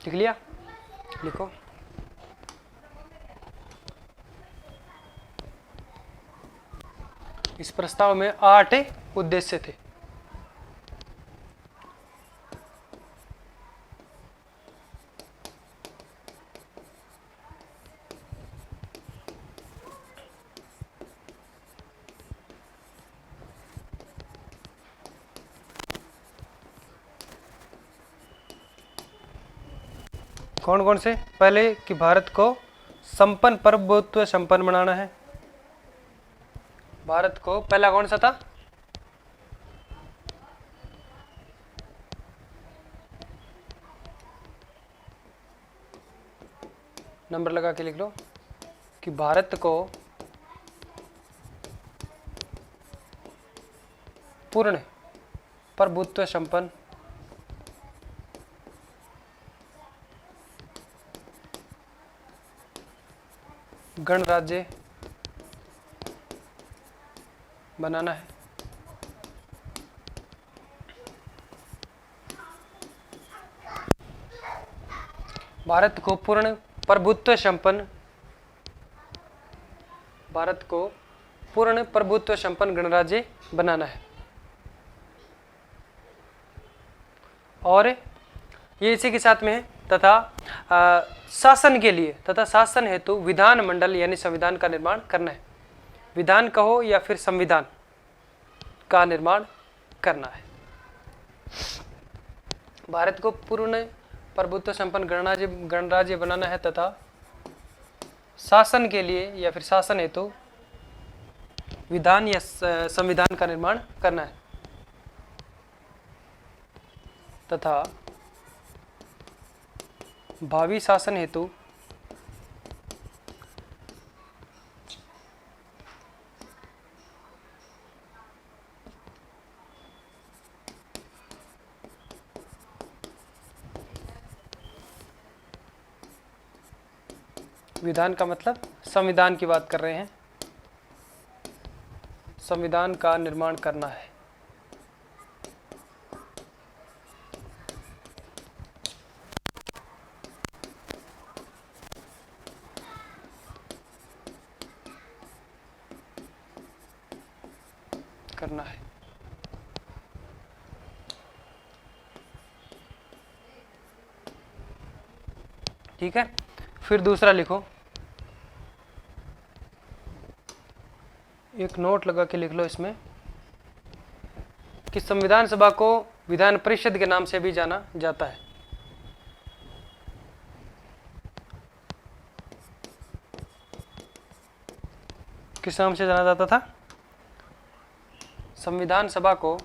लिख लिया, लिखो। इस प्रस्ताव में 8 उद्देश्य थे। कौन कौन से? पहले कि भारत को संपन्न प्रभुत्व संपन्न बनाना है। भारत को पहला कौन सा था? नंबर लगा के लिख लो कि भारत को पूर्ण प्रभुत्व संपन्न गणराज्य बनाना है। भारत को पूर्ण प्रभुत्व संपन्न गणराज्य बनाना है। और ये इसी के साथ में है। तथा शासन के लिए तथा शासन हेतु विधान मंडल यानी संविधान का निर्माण करना है। विधान कहो या फिर संविधान का निर्माण करना है। भारत को पूर्ण प्रभुत्व संपन्न गणराज्य बनाना है तथा शासन के लिए या फिर शासन हेतु विधान या संविधान का निर्माण करना है तथा भावी शासन हेतु विधान का मतलब संविधान की बात कर रहे हैं, संविधान का निर्माण करना है। करना है। ठीक है, फिर दूसरा लिखो, एक नोट लगा के लिख लो इसमें कि संविधान सभा को विधान परिषद के नाम से भी जाना जाता है। किस नाम से जाना जाता था? संविधान सभा को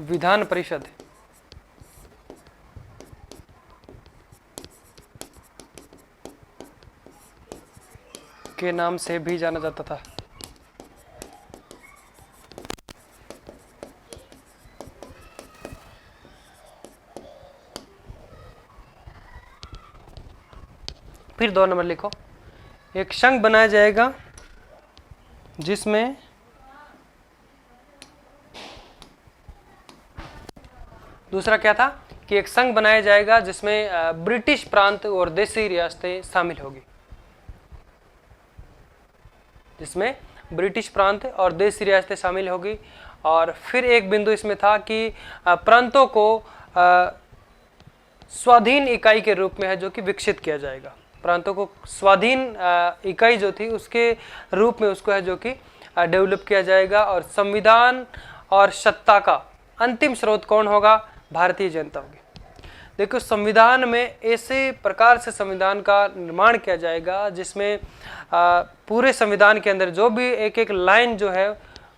विधान परिषद के नाम से भी जाना जाता था। फिर 2 नंबर लिखो, एक संघ बनाया जाएगा जिसमें दूसरा क्या था कि एक संघ बनाया जाएगा जिसमें ब्रिटिश प्रांत और देशी रियासतें शामिल होगी, जिसमें ब्रिटिश प्रांत और देशी रियासतें शामिल होगी। और फिर एक बिंदु इसमें था कि प्रांतों को स्वाधीन इकाई के रूप में है जो कि विकसित किया जाएगा। प्रांतों को स्वाधीन इकाई जो थी उसके रूप में उसको है जो कि डेवलप किया जाएगा। और संविधान और सत्ता का अंतिम स्रोत कौन होगा? भारतीय जनता होगी। देखो, संविधान में ऐसे प्रकार से संविधान का निर्माण किया जाएगा जिसमें पूरे संविधान के अंदर जो भी एक एक लाइन जो है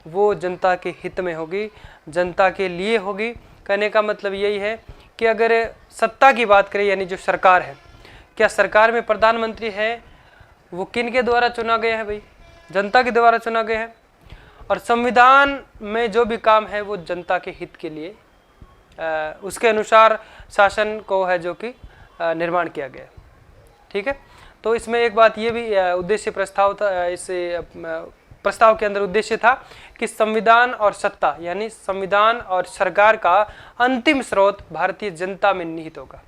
वो जनता के हित में होगी, जनता के लिए होगी। कहने का मतलब यही है कि अगर सत्ता की बात करें यानी जो सरकार है, क्या सरकार में प्रधानमंत्री है वो किन के द्वारा चुना गया है? भाई, जनता के द्वारा चुना गया है। और संविधान में जो भी काम है वो जनता के हित के लिए उसके अनुसार शासन को है जो कि निर्माण किया गया। ठीक है, तो इसमें एक बात ये भी उद्देश्य प्रस्ताव था, इस प्रस्ताव के अंदर उद्देश्य था कि संविधान और सत्ता यानी संविधान और सरकार का अंतिम स्रोत भारतीय जनता में निहित होगा।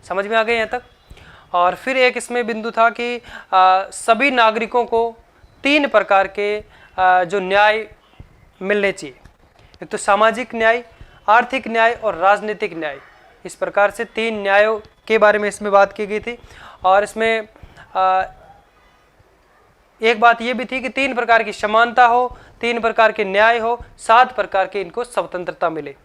समझ में आ गए यहाँ तक। और फिर एक इसमें बिंदु था कि सभी नागरिकों को 3 प्रकार के जो न्याय मिलने चाहिए। एक तो सामाजिक न्याय, आर्थिक न्याय और राजनीतिक न्याय। इस प्रकार से 3 न्यायों के बारे में इसमें बात की गई थी। और इसमें एक बात यह भी थी कि 3 प्रकार की समानता हो, 3 प्रकार के न्याय हो, 7 प्रकार के इनको स्वतंत्रता मिले।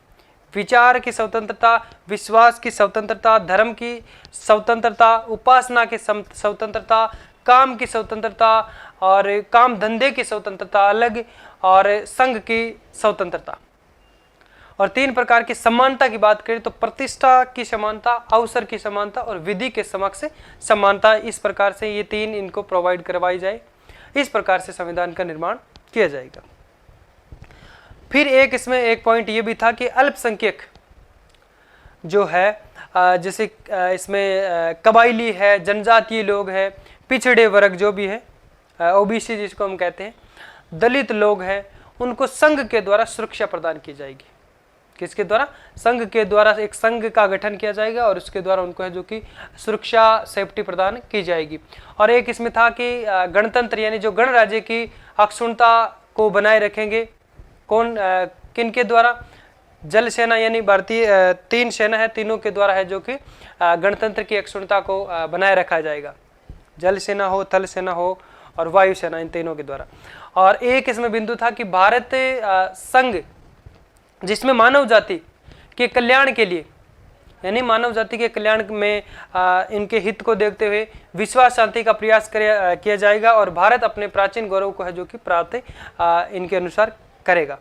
विचार की स्वतंत्रता, विश्वास की स्वतंत्रता, धर्म की स्वतंत्रता, उपासना की स्वतंत्रता, काम की स्वतंत्रता और काम धंधे की स्वतंत्रता अलग, और संघ की स्वतंत्रता। और 3 प्रकार की समानता की बात करें तो प्रतिष्ठा की समानता, अवसर की समानता और विधि के समक्ष समानता। इस प्रकार से ये 3 इनको प्रोवाइड करवाई जाए। इस प्रकार से संविधान का निर्माण किया जाएगा। फिर एक इसमें एक पॉइंट ये भी था कि अल्पसंख्यक जो है, जैसे इसमें कबायली है, जनजातीय लोग हैं, पिछड़े वर्ग जो भी है, ओबीसी जिसको हम कहते हैं, दलित लोग हैं, उनको संघ के द्वारा सुरक्षा प्रदान की जाएगी। किसके द्वारा? संघ के द्वारा एक संघ का गठन किया जाएगा और उसके द्वारा उनको है जो कि सुरक्षा, सेफ्टी प्रदान की जाएगी। और एक इसमें था कि गणतंत्र यानी जो गणराज्य की अक्षुण्णता को बनाए रखेंगे। कौन, किन के द्वारा? जल सेना यानी भारतीय 3 सेना है, तीनों के द्वारा है जो कि गणतंत्र की अक्षुण्णता को बनाए रखा जाएगा। जल सेना हो, थल सेना हो और वायु सेना, इन तीनों के द्वारा। और एक इसमें बिंदु था कि भारत संघ जिसमें मानव जाति के कल्याण के लिए यानी मानव जाति के कल्याण में इनके हित को देखते हुए विश्वास शांति का प्रयास किया जाएगा और भारत अपने प्राचीन गौरव को है जो कि प्राप्त इनके अनुसार करेगा।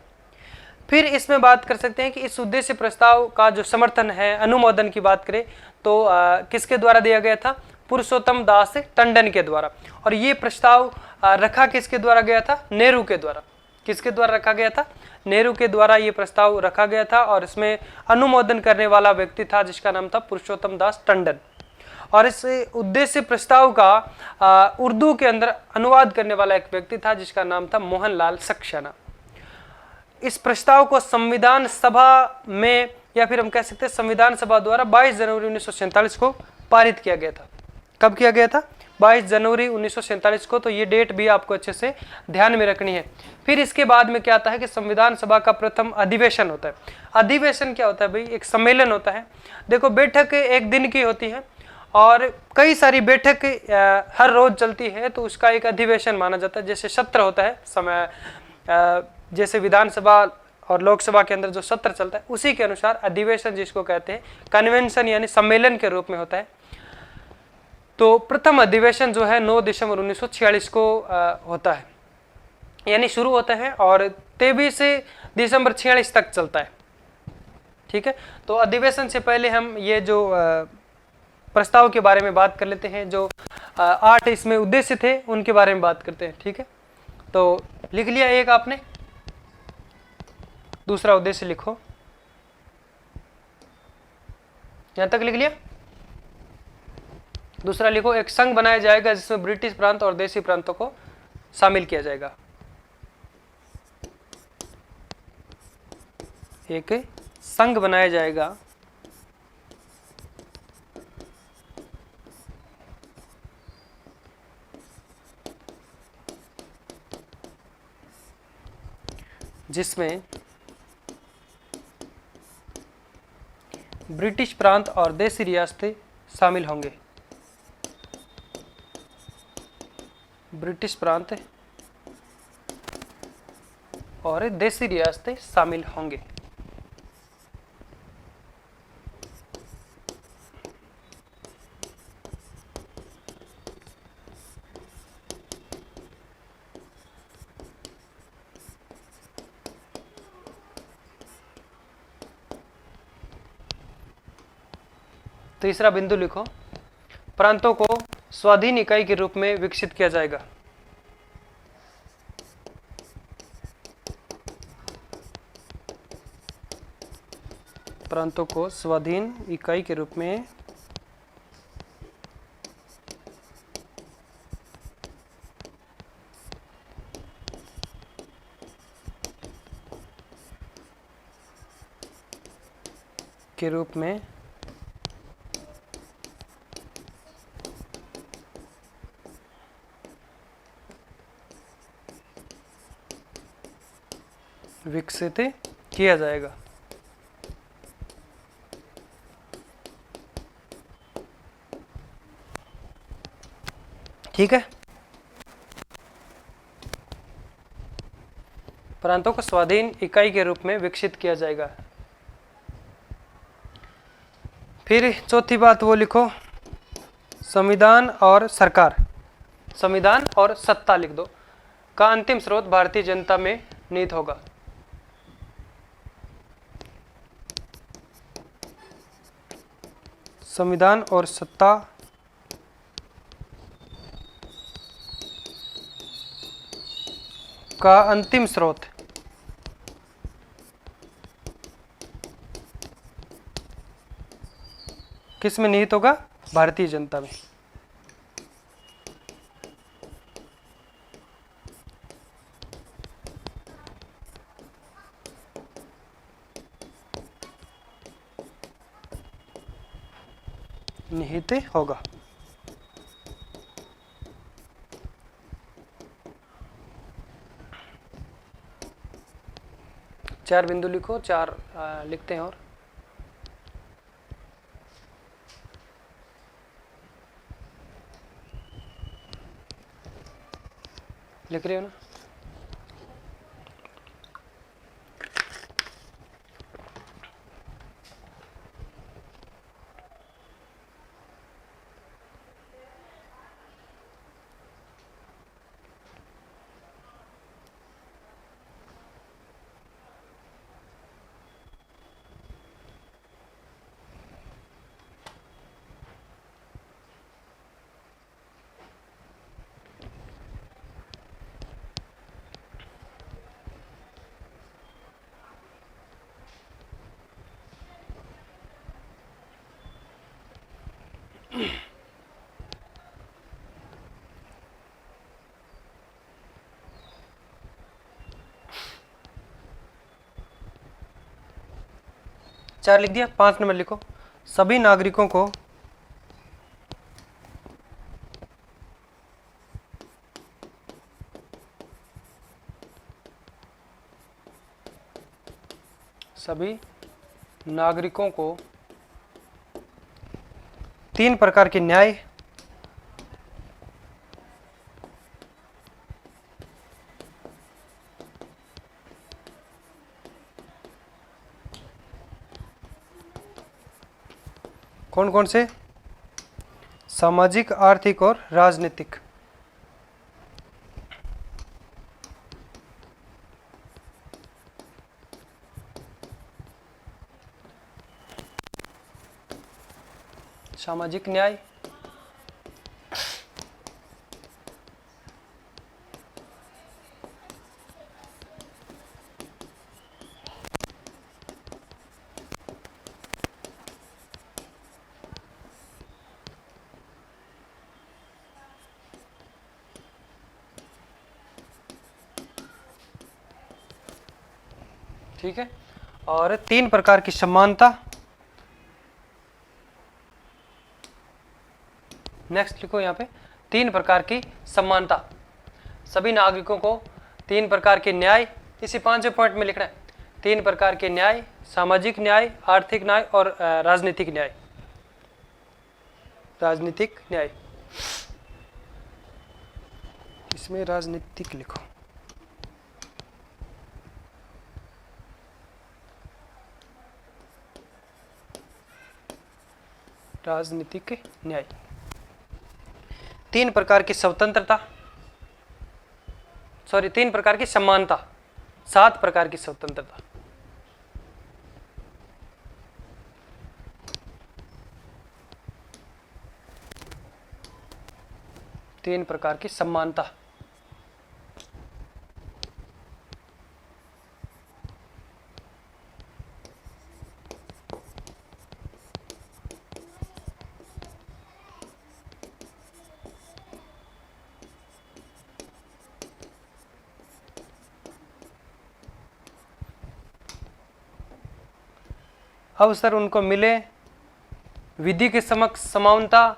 फिर इसमें बात कर सकते हैं कि इस उद्देश्य प्रस्ताव का जो समर्थन है, अनुमोदन की बात करें तो किसके द्वारा दिया गया था? पुरुषोत्तम दास टंडन के द्वारा। और ये प्रस्ताव रखा किसके द्वारा गया था? नेहरू के द्वारा। किसके द्वारा रखा गया था? नेहरू के द्वारा ये प्रस्ताव रखा गया था और इसमें अनुमोदन करने वाला व्यक्ति था जिसका नाम था पुरुषोत्तम दास टंडन। और इस उद्देश्य प्रस्ताव का उर्दू के अंदर अनुवाद करने वाला एक व्यक्ति था जिसका नाम था मोहनलाल सक्सेना। इस प्रस्ताव को संविधान सभा में या फिर हम कह सकते हैं संविधान सभा द्वारा 22 जनवरी 1947 को पारित किया गया था। कब किया गया था? 22 जनवरी 1947 को। तो ये डेट भी आपको अच्छे से ध्यान में रखनी है। फिर इसके बाद में क्या आता है कि संविधान सभा का प्रथम अधिवेशन होता है। अधिवेशन क्या होता है भाई? एक सम्मेलन होता है। देखो, बैठक एक दिन की होती है और कई सारी बैठक हर रोज चलती है, तो उसका एक अधिवेशन माना जाता है। जैसे सत्र होता है समय, जैसे विधानसभा और लोकसभा के अंदर जो सत्र चलता है उसी के अनुसार अधिवेशन जिसको कहते हैं कन्वेंशन यानी सम्मेलन के रूप में होता है। तो प्रथम अधिवेशन जो है 9 दिसंबर 1946 को होता है, यानी शुरू होता है और 23 दिसंबर 46 तक चलता है। ठीक है, तो अधिवेशन से पहले हम ये जो प्रस्ताव के बारे में बात कर लेते हैं। जो 8 इसमें उद्देश्य थे उनके बारे में बात करते हैं। ठीक है, तो लिख लिया एक आपने, दूसरा उद्देश्य लिखो, यहां तक लिख लिया। दूसरा लिखो, एक संघ बनाया जाएगा जिसमें ब्रिटिश प्रांत और देशी प्रांतों को शामिल किया जाएगा। एक संघ बनाया जाएगा जिसमें ब्रिटिश प्रांत और देशी रियासतें शामिल होंगे। ब्रिटिश प्रांत और देशी रियासतें शामिल होंगे। तीसरा बिंदु लिखो, प्रांतों को स्वाधीन इकाई के रूप में विकसित किया जाएगा। प्रांतों को स्वाधीन इकाई के रूप में के रूप में विकसित किया जाएगा। ठीक है। प्रांतों को स्वाधीन इकाई के रूप में विकसित किया जाएगा। फिर चौथी बात वो लिखो, संविधान और सरकार, संविधान और सत्ता लिख दो, का अंतिम स्रोत भारतीय जनता में निहित होगा। संविधान और सत्ता का अंतिम स्रोत किस में निहित होगा? भारतीय जनता में। निहित होगा। चार बिंदु लिखो, चार लिखते हैं। और लिख रहे हो ना? चार लिख दिया। 5 नंबर लिखो, सभी नागरिकों को तीन प्रकार के न्याय कौन कौन से? सामाजिक, आर्थिक और राजनीतिक। सामाजिक न्याय, ठीक है। और तीन प्रकार की समानता। नेक्स्ट लिखो यहाँ पे, तीन प्रकार की समानता, सभी नागरिकों को तीन प्रकार के न्याय, इसी 5 पॉइंट में लिखना है। तीन प्रकार के न्याय, सामाजिक न्याय, आर्थिक न्याय और राजनीतिक न्याय। राजनीतिक न्याय, इसमें राजनीतिक लिखो। राजनीतिक न्याय, तीन प्रकार की स्वतंत्रता, सॉरी 3 प्रकार की समानता, 7 प्रकार की स्वतंत्रता। तीन प्रकार की समानता, अवसर उनको मिले, विधि के समक्ष समानता,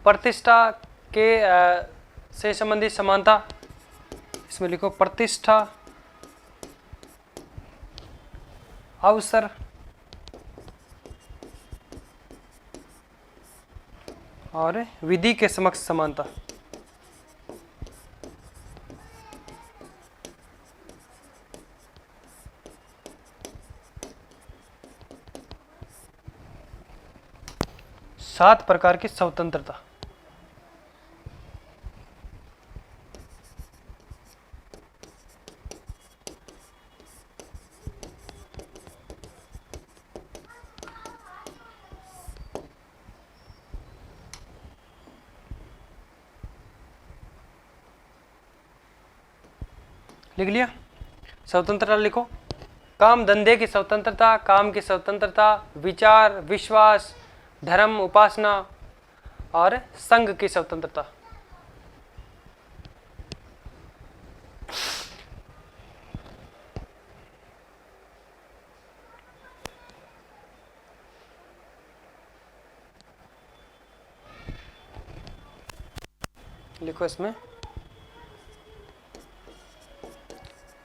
प्रतिष्ठा के से संबंधित समानता, इसमें लिखो प्रतिष्ठा, अवसर और विधि के समक्ष समानता। सात प्रकार की स्वतंत्रता। लिख लिया? स्वतंत्रता लिखो। काम धंधे की स्वतंत्रता, काम की स्वतंत्रता, विचार, विश्वास, धर्म, उपासना और संघ की स्वतंत्रता। लिखो इसमें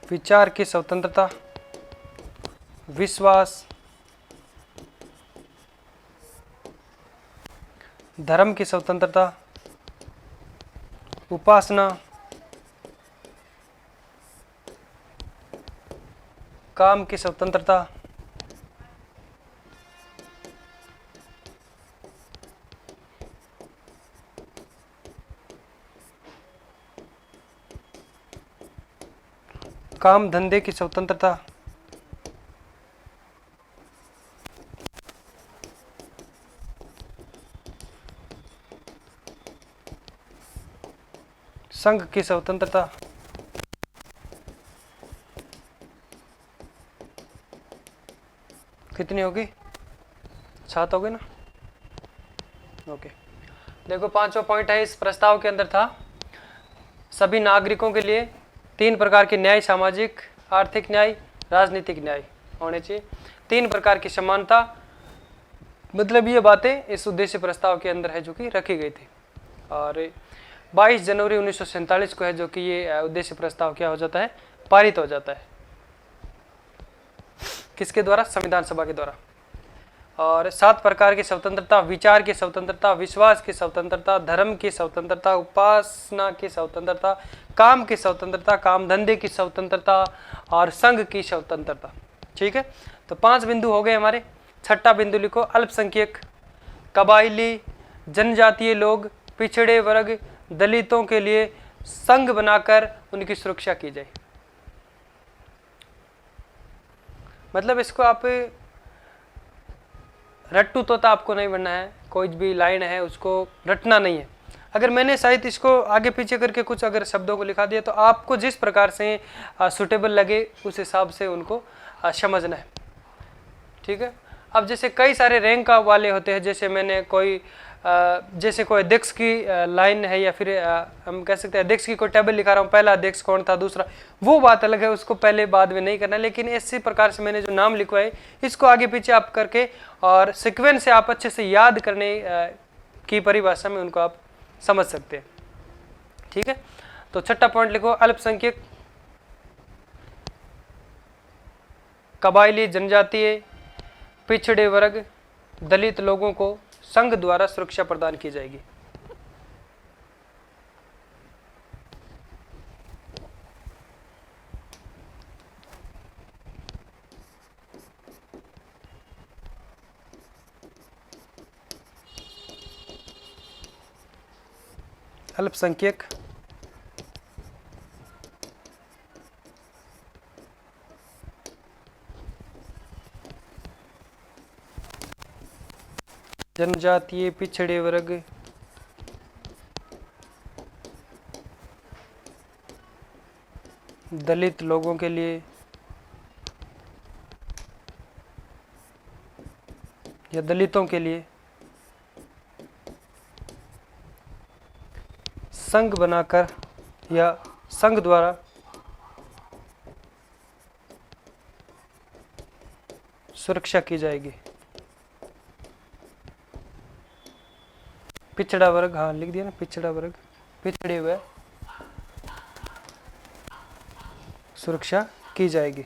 विचार की स्वतंत्रता, विश्वास, धर्म की स्वतंत्रता, उपासना, काम की स्वतंत्रता, काम धंधे की स्वतंत्रता, संघ की स्वतंत्रता, कितनी होगी? 7 हो गई ना? ओके। देखो पांचवा पॉइंट है इस प्रस्ताव के अंदर था, सभी नागरिकों के लिए 3 प्रकार के न्याय, सामाजिक आर्थिक न्याय, राजनीतिक न्याय होने चाहिए, 3 प्रकार की समानता। मतलब ये बातें इस उद्देश्य प्रस्ताव के अंदर है जो कि रखी गई थी। और 22 जनवरी 1947 को है जो कि ये उद्देश्य प्रस्ताव क्या हो जाता है, पारित हो जाता है। किसके द्वारा? संविधान सभा के द्वारा। और 7 प्रकार की स्वतंत्रता, विचार की स्वतंत्रता, विश्वास की स्वतंत्रता, धर्म की स्वतंत्रता, उपासना की स्वतंत्रता, काम की स्वतंत्रता, काम धंधे की स्वतंत्रता और संघ की स्वतंत्रता। ठीक है, तो 5 बिंदु हो गए हमारे। छठा बिंदु लिखो, अल्पसंख्यक, कबायली, जनजातीय लोग, पिछड़े वर्ग, दलितों के लिए संघ बनाकर उनकी सुरक्षा की जाए। मतलब इसको आप रट्टू तोता आपको नहीं बनना है, कोई भी लाइन है उसको रटना नहीं है। अगर मैंने शायद इसको आगे पीछे करके कुछ अगर शब्दों को लिखा दिया तो आपको जिस प्रकार से सुटेबल लगे उस हिसाब से उनको समझना है। ठीक है, अब जैसे कई सारे रैंक वाले होते हैं, जैसे मैंने कोई जैसे कोई अध्यक्ष की लाइन है या फिर हम कह सकते हैं अध्यक्ष की कोई टेबल लिखा रहा हूँ, पहला अध्यक्ष कौन था, दूसरा, वो बात अलग है, उसको पहले बाद में नहीं करना। लेकिन इसी प्रकार से मैंने जो नाम लिखवाए इसको आगे पीछे आप करके और सिक्वेंस से आप अच्छे से याद करने की परिभाषा में उनको आप समझ सकते हैं। ठीक है, तो छठा पॉइंट लिखो, अल्पसंख्यक, कबायली, जनजातीय, पिछड़े वर्ग, दलित लोगों को संघ द्वारा सुरक्षा प्रदान की जाएगी। अल्पसंख्यक, जनजातीय, पिछड़े वर्ग, दलित लोगों के लिए या दलितों के लिए संघ बनाकर या संघ द्वारा सुरक्षा की जाएगी। पिछड़ा वर्ग, हाँ लिख दिया ना, पिछड़ा वर्ग, पिछड़े हुए सुरक्षा की जाएगी।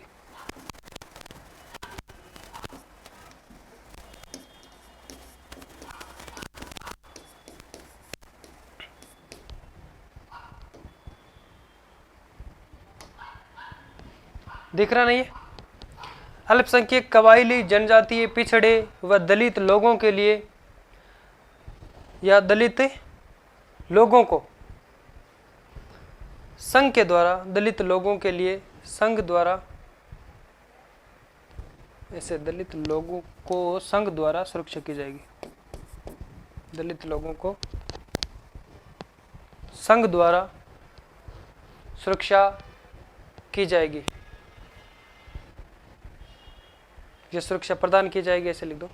दिख रहा नहीं है? अल्पसंख्यक, कबायली, जनजातीय, पिछड़े व दलित लोगों के लिए या दलित लोगों को संघ के द्वारा, दलित लोगों के लिए संघ द्वारा, ऐसे दलित लोगों को संघ द्वारा सुरक्षा की जाएगी। दलित लोगों को संघ द्वारा सुरक्षा की जाएगी, ये सुरक्षा प्रदान की जाएगी, ऐसे लिख दो।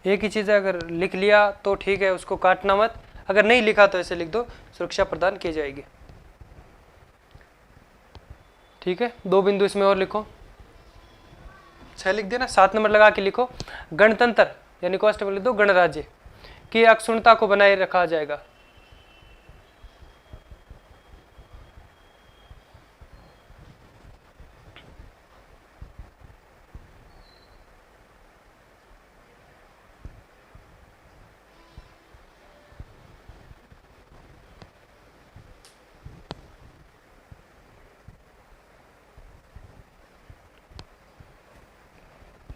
एक ही चीज़ है, अगर लिख लिया तो ठीक है, उसको काटना मत, अगर नहीं लिखा तो ऐसे लिख दो, सुरक्षा प्रदान की जाएगी। ठीक है, 2 बिंदु इसमें और लिखो, 6 लिख देना, 7 नंबर लगा के लिखो। गणतंत्र यानी कांस्टेबल लिख दो, गणराज्य की अक्षुण्णता को बनाए रखा जाएगा।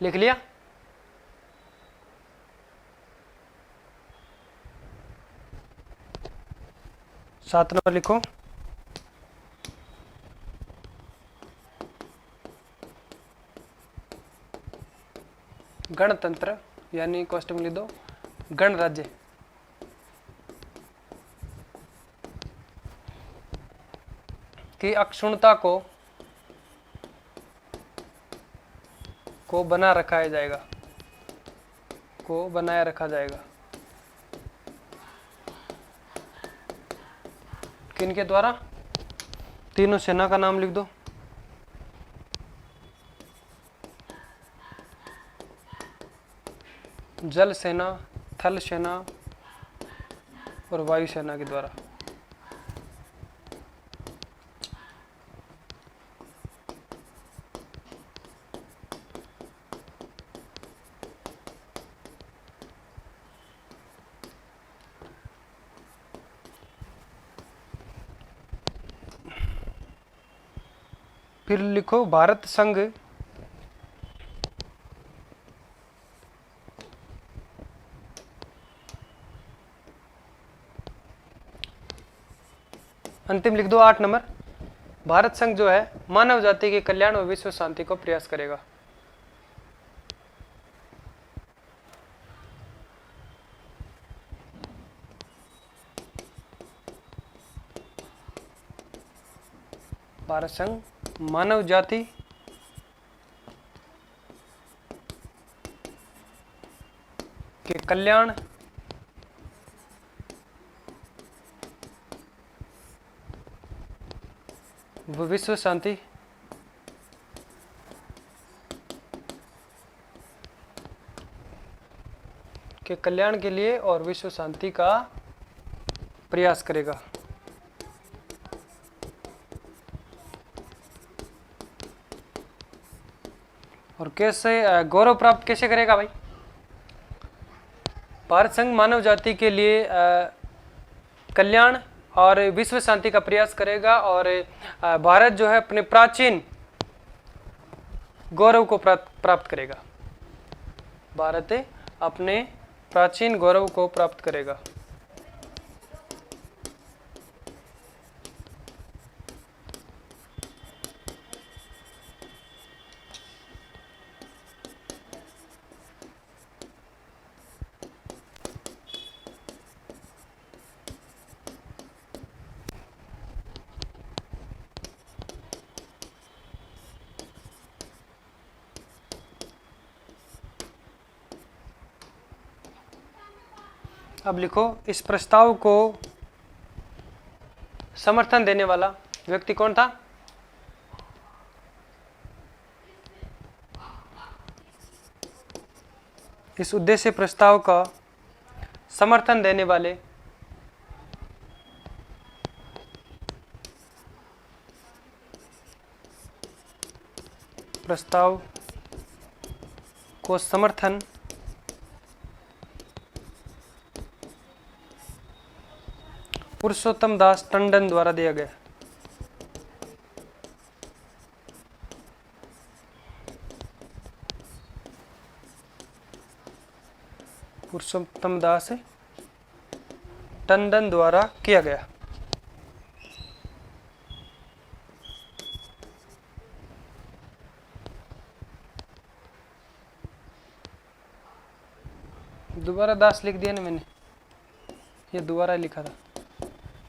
लिख लिया? सात नंबर लिखो, गणतंत्र यानी कांस्टेबल लिख दो, गणराज्य की अक्षुण्णता को बना रखा जाएगा, को बनाया रखा जाएगा। किनके द्वारा? तीनों सेना का नाम लिख दो। जल सेना, थल सेना और वायु सेना के द्वारा। फिर लिखो भारत संघ अंतिम लिख दो 8 नंबर। भारत संघ जो है मानव जाति के कल्याण और विश्व शांति को प्रयास करेगा। भारत संघ मानव जाति के कल्याण व विश्व शांति के कल्याण के लिए और विश्व शांति का प्रयास करेगा। और कैसे गौरव प्राप्त कैसे करेगा भाई? भारत संघ मानव जाति के लिए कल्याण और विश्व शांति का प्रयास करेगा और भारत जो है अपने प्राचीन गौरव को प्राप्त करेगा। भारत अपने प्राचीन गौरव को प्राप्त करेगा। अब लिखो इस प्रस्ताव को समर्थन देने वाला व्यक्ति कौन था? इस उद्देश्य प्रस्ताव का समर्थन देने वाले प्रस्ताव को समर्थन पुरुषोत्तम दास टंडन द्वारा दिया गया। पुरुषोत्तम दास टंडन द्वारा किया गया। दोबारा दास लिख दिया ना मैंने, ये दोबारा लिखा था,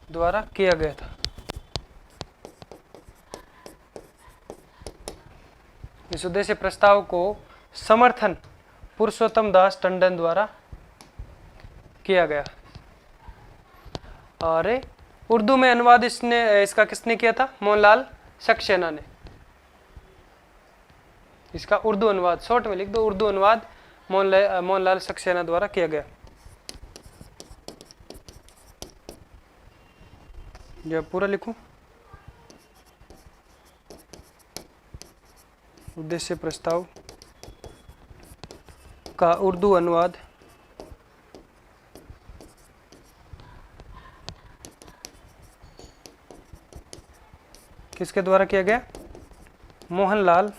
द्वारा किया गया था। इस उद्देश्य प्रस्ताव को समर्थन पुरुषोत्तम दास टंडन द्वारा किया गया। और उर्दू में अनुवाद इसका किसने किया था? मोहनलाल सक्सेना ने। इसका उर्दू अनुवाद शॉर्ट में लिख दो, उर्दू अनुवाद मोहनलाल सक्सेना द्वारा किया गया। जब पूरा लिखूं, उद्देश्य प्रस्ताव का उर्दू अनुवाद किसके द्वारा किया गया? मोहनलाल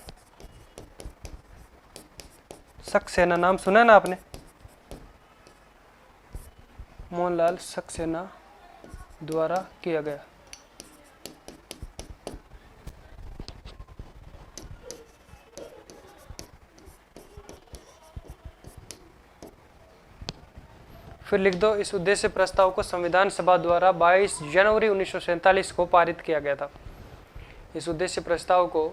सक्सेना। नाम सुना ना आपने? मोहनलाल सक्सेना द्वारा किया गया। फिर लिख दो, इस उद्देश्य प्रस्ताव को संविधान सभा द्वारा 22 जनवरी 1947 को पारित किया गया था। इस उद्देश्य प्रस्ताव को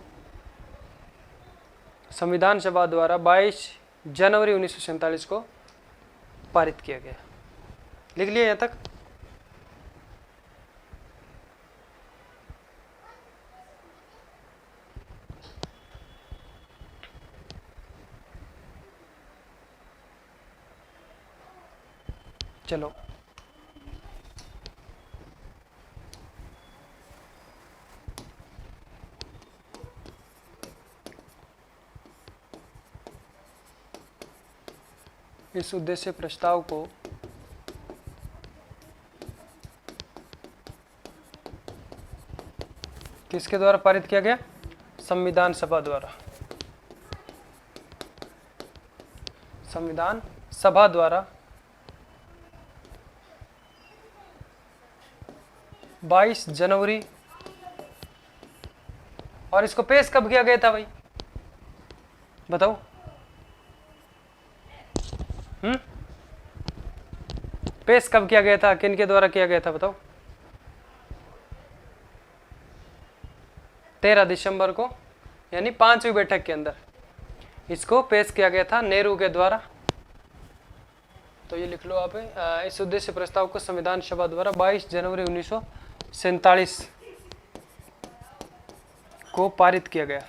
संविधान सभा द्वारा 22 जनवरी 1947 को पारित किया गया। लिख लिया यहाँ तक? चलो इस उद्देश्य प्रस्ताव को किसके द्वारा पारित किया गया? संविधान सभा द्वारा। संविधान सभा द्वारा 22 जनवरी। और इसको पेश कब किया गया था भाई? बताओ। पेश कब किया गया था? किन के द्वारा किया गया था बताओ? 13 दिसंबर को, यानी 5वीं बैठक के अंदर इसको पेश किया गया था नेहरू के द्वारा। तो ये लिख लो आप। इस उद्देश्य प्रस्ताव को संविधान सभा द्वारा 22 जनवरी 1947 को पारित किया गया।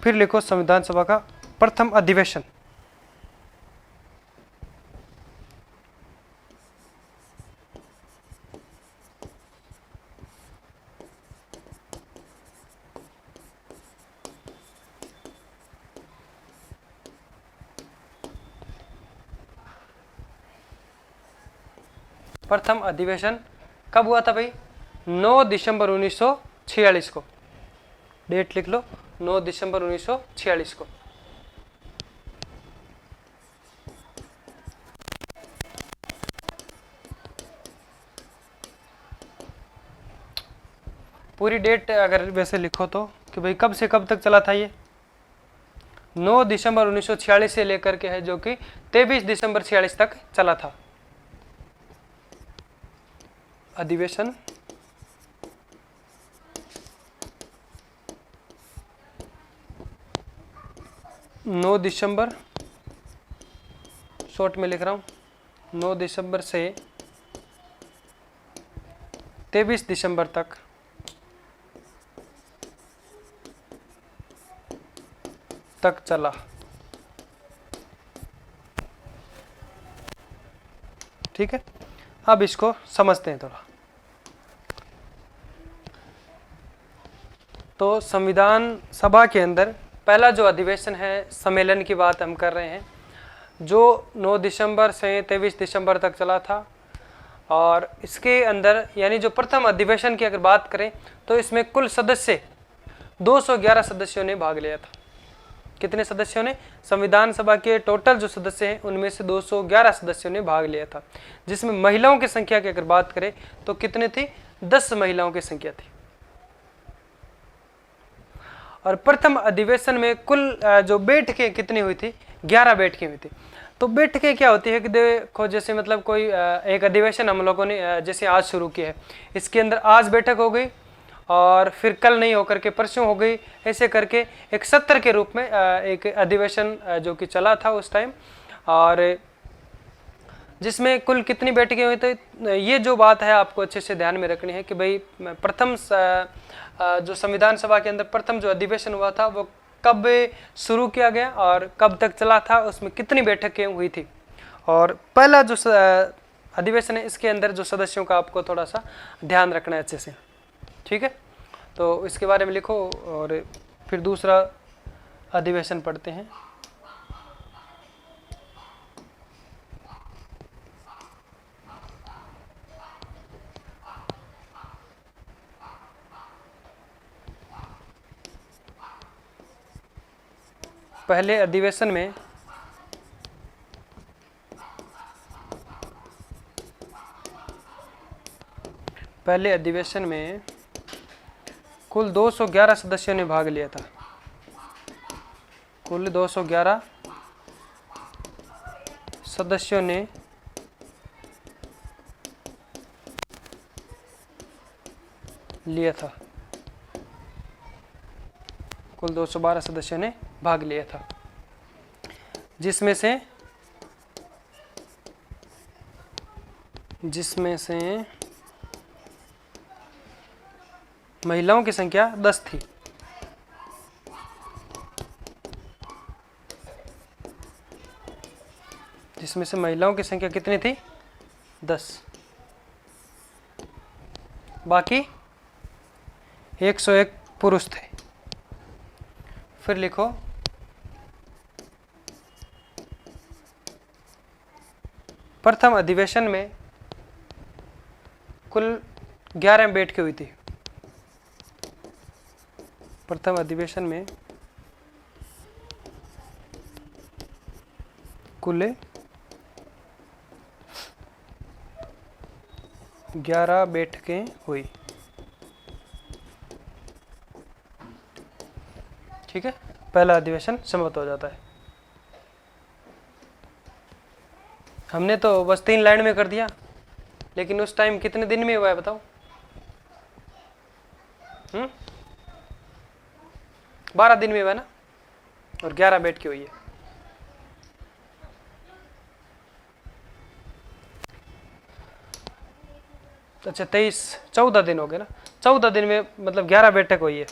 फिर लिखो, संविधान सभा का प्रथम अधिवेशन प्रथम अधिवेशन कब हुआ था भाई? 9 दिसंबर 1946 को। डेट लिख लो, 9 दिसंबर 1946 को। पूरी डेट अगर वैसे लिखो तो कि भाई कब से कब तक चला था ये? 9 दिसंबर 1946 से लेकर के है जो कि 23 दिसंबर 46 तक चला था अधिवेशन। 9 दिसंबर, शॉर्ट में लिख रहा हूँ, 9 दिसंबर से 23 दिसंबर तक चला। ठीक है, अब इसको समझते हैं थोड़ा। तो संविधान सभा के अंदर पहला जो अधिवेशन है, सम्मेलन की बात हम कर रहे हैं, जो 9 दिसंबर से 23 दिसंबर तक चला था। और इसके अंदर यानी जो प्रथम अधिवेशन की अगर बात करें तो इसमें कुल सदस्य 211 सदस्यों ने भाग लिया था। कितने सदस्यों ने? संविधान सभा के टोटल जो सदस्य हैं उनमें से 211 सदस्यों ने भाग लिया था, जिसमें महिलाओं की संख्या की अगर बात करें तो कितने थी? 10 महिलाओं की संख्या थी। और प्रथम अधिवेशन में कुल जो बैठकें कितनी हुई थी? 11 बैठकें हुई थी। तो बैठकें क्या होती है कि देखो, जैसे मतलब कोई एक अधिवेशन हम लोगों ने जैसे आज शुरू किया है, इसके अंदर आज बैठक हो गई और फिर कल नहीं होकर के परसों हो गई, ऐसे करके एक सत्र के रूप में एक अधिवेशन जो कि चला था उस टाइम, और जिसमें कुल कितनी बैठकें हुई? तो ये जो बात है आपको अच्छे से ध्यान में रखनी है कि भाई प्रथम जो संविधान सभा के अंदर प्रथम जो अधिवेशन हुआ था वो कब शुरू किया गया और कब तक चला था, उसमें कितनी बैठकें हुई थी। और पहला जो अधिवेशन है इसके अंदर जो सदस्यों का आपको थोड़ा सा ध्यान रखना है अच्छे से। ठीक है, तो इसके बारे में लिखो और फिर दूसरा अधिवेशन पढ़ते हैं। पहले अधिवेशन में कुल 211 सदस्यों ने भाग लिया था। कुल 211 सदस्यों ने लिया था। कुल 212 सदस्यों ने भाग लिया था, जिसमें से महिलाओं की संख्या 10 थी। जिसमें से महिलाओं की संख्या कितनी थी? 10। बाकी 101 पुरुष थे। फिर लिखो प्रथम अधिवेशन में कुल 11 बैठकें हुई थी। प्रथम अधिवेशन में कुल 11 बैठकें हुई। ठीक है, पहला अधिवेशन समाप्त हो जाता है। हमने तो बस 3 लाइन में कर दिया, लेकिन उस टाइम कितने दिन में हुआ है बताओ? 12 दिन में हुआ ना, और 11 बैठ के हुई है। अच्छा 14 दिन हो गए ना, 14 दिन में मतलब 11 बैठक हुई है।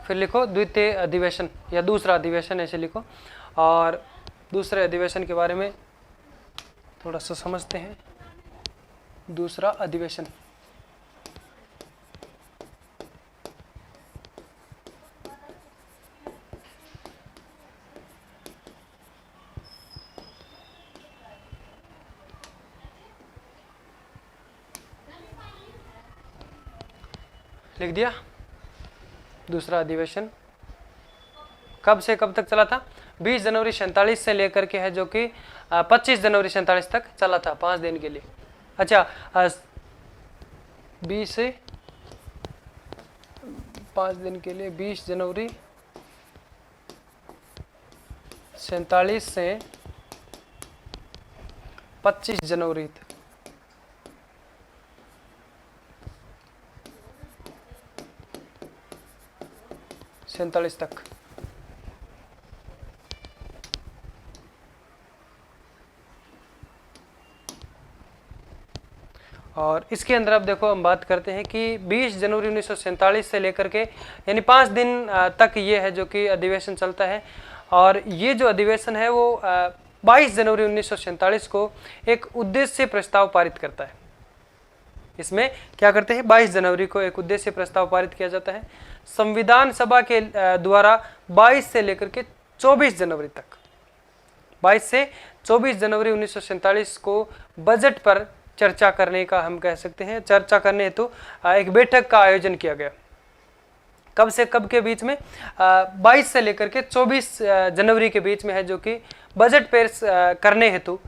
फिर लिखो द्वितीय अधिवेशन या दूसरा अधिवेशन, ऐसे लिखो। और दूसरे अधिवेशन के बारे में थोड़ा सा समझते हैं। दूसरा अधिवेशन लिख दिया। दूसरा अधिवेशन कब से कब तक चला था? 20 जनवरी 47 से लेकर के है, जो कि 25 जनवरी 47 तक चला था, 5 दिन के लिए। अच्छा 20 से 5 दिन के लिए, 20 जनवरी 47 से 25 जनवरी 47 तक। और इसके अंदर अब देखो हम बात करते हैं कि 20 जनवरी 1947 से लेकर के यानी 5 दिन तक ये है जो कि अधिवेशन चलता है। और ये जो अधिवेशन है वो 22 जनवरी 1947 को एक उद्देश्य प्रस्ताव पारित करता है। इसमें क्या करते हैं, 22 जनवरी को एक उद्देश्य प्रस्ताव पारित किया जाता है संविधान सभा के द्वारा 22 से लेकर के 24 जनवरी तक। 22 से 24 जनवरी 1947 को बजट पर चर्चा करने का हम कह सकते हैं, चर्चा करने हेतु एक बैठक का आयोजन किया गया। कब से कब के बीच में, 22 से लेकर के 24 जनवरी के बीच में है जो कि बजट पेश करने हेतु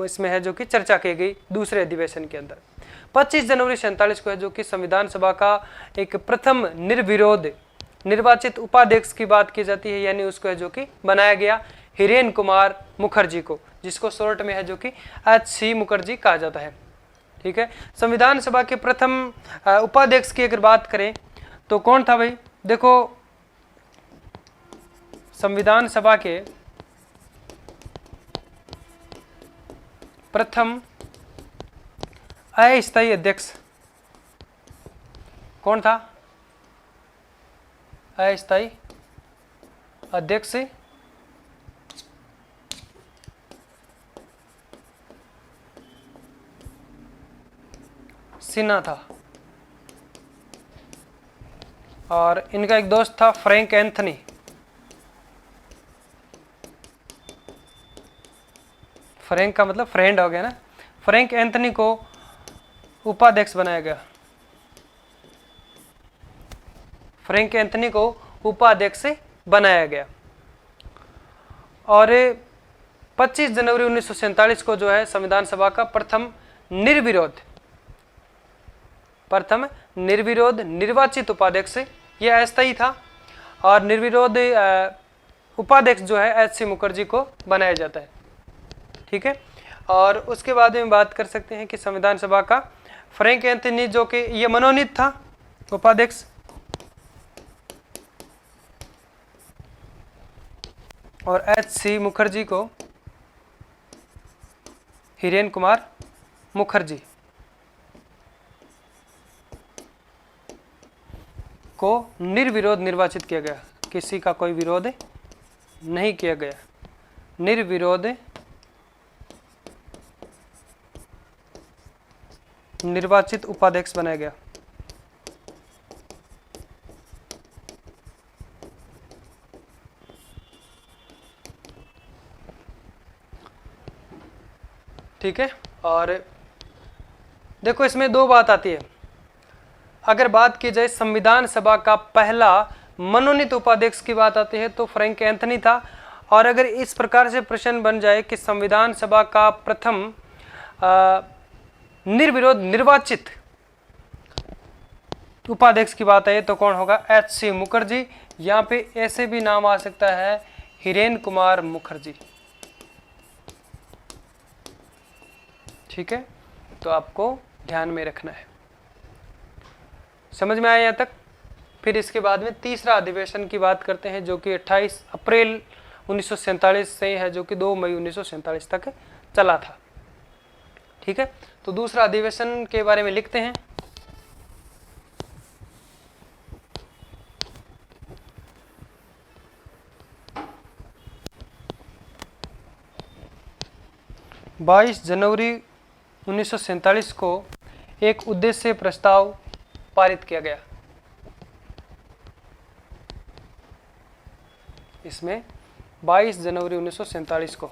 इसमें है जो कि चर्चा की गई दूसरे अधिवेशन के अंदर। 25 जनवरी 47 को है जो कि संविधान सभा का एक प्रथम निर्विरोध निर्वाचित उपाध्यक्ष की बात की जाती है, यानी उसको है जो कि बनाया गया हिरेन कुमार मुखर्जी को, जिसको शॉर्ट में है जो कि HC मुखर्जी कहा जाता है। ठीक है, संविधान सभा के प्रथम उपाध्यक्ष की अगर बात करें तो कौन था भाई, देखो संविधान सभा के प्रथम अस्थायी अध्यक्ष कौन था, अस्थायी अध्यक्ष सिन्हा था। और इनका एक दोस्त था फ्रैंक एंथनी। फ्रैंक का मतलब फ्रेंड हो गया ना। फ्रैंक एंथनी को उपाध्यक्ष बनाया गया। फ्रैंक एंथनी को उपाध्यक्ष बनाया गया। और 25 जनवरी 1947 को जो है संविधान सभा का प्रथम निर्विरोध निर्वाचित उपाध्यक्ष ये अस्थायी था, और निर्विरोध उपाध्यक्ष जो है HC मुखर्जी को बनाया जाता है। ठीक है, और उसके बाद में बात कर सकते हैं कि संविधान सभा का फ्रैंक एंथनी जो कि ये मनोनीत था उपाध्यक्ष, और HC मुखर्जी को हिरेन कुमार मुखर्जी को निर्विरोध निर्वाचित किया गया। किसी का कोई विरोध नहीं किया गया, निर्विरोध निर्वाचित उपाध्यक्ष बनाया गया। ठीक है, और देखो इसमें दो बात आती है। अगर बात की जाए संविधान सभा का पहला मनोनीत उपाध्यक्ष की बात आती है तो फ्रैंक एंथनी था। और अगर इस प्रकार से प्रश्न बन जाए कि संविधान सभा का प्रथम निर्विरोध निर्वाचित उपाध्यक्ष की बात है तो कौन होगा, HC मुखर्जी। यहाँ पे ऐसे भी नाम आ सकता है हिरेन कुमार मुखर्जी। ठीक है, तो आपको ध्यान में रखना है। समझ में आया यहाँ तक। फिर इसके बाद में तीसरा अधिवेशन की बात करते हैं जो कि 28 अप्रैल 1947 से है जो कि 2 मई 1947 तक चला था। ठीक है, तो दूसरा अधिवेशन के बारे में लिखते हैं। बाईस जनवरी 1947 को एक उद्देश्य प्रस्ताव पारित किया गया। इसमें 22 जनवरी 1947 को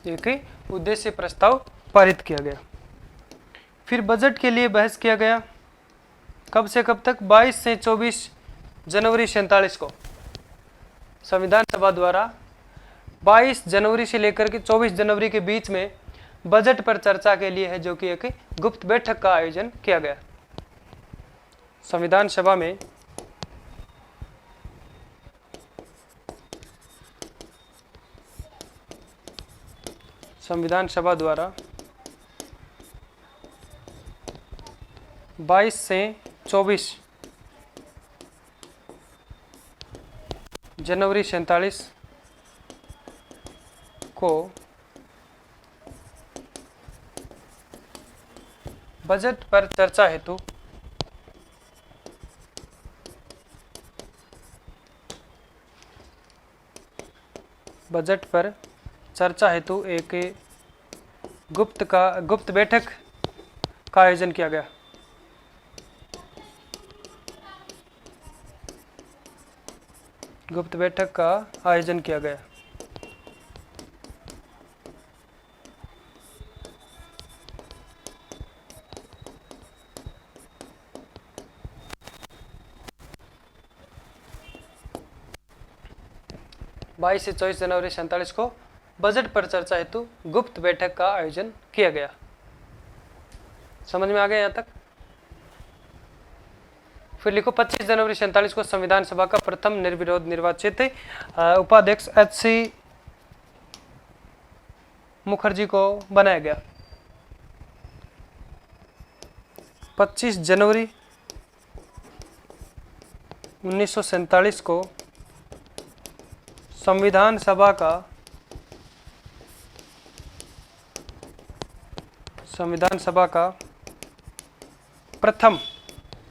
एक उद्देश्य प्रस्ताव पारित किया गया। फिर बजट के लिए बहस किया गया। कब से कब तक, 22 से 24 जनवरी 47 को। संविधान सभा द्वारा 22 जनवरी से लेकर के 24 जनवरी के बीच में बजट पर चर्चा के लिए है, जो कि एक गुप्त बैठक का आयोजन किया गया। संविधान सभा में संविधान सभा द्वारा 22 से 24 जनवरी 47 को बजट पर चर्चा हेतु एक गुप्त बैठक का आयोजन किया गया। गुप्त बैठक का आयोजन किया गया। बाईस से 24 जनवरी 47 को बजट पर चर्चा हेतु गुप्त बैठक का आयोजन किया गया। समझ में आ गया यहाँ तक? फिर लिखो 25 जनवरी 47 को संविधान सभा का प्रथम निर्विरोध निर्वाचित उपाध्यक्ष एच.सी. मुखर्जी को बनाया गया। 25 जनवरी 1947 को संविधान सभा का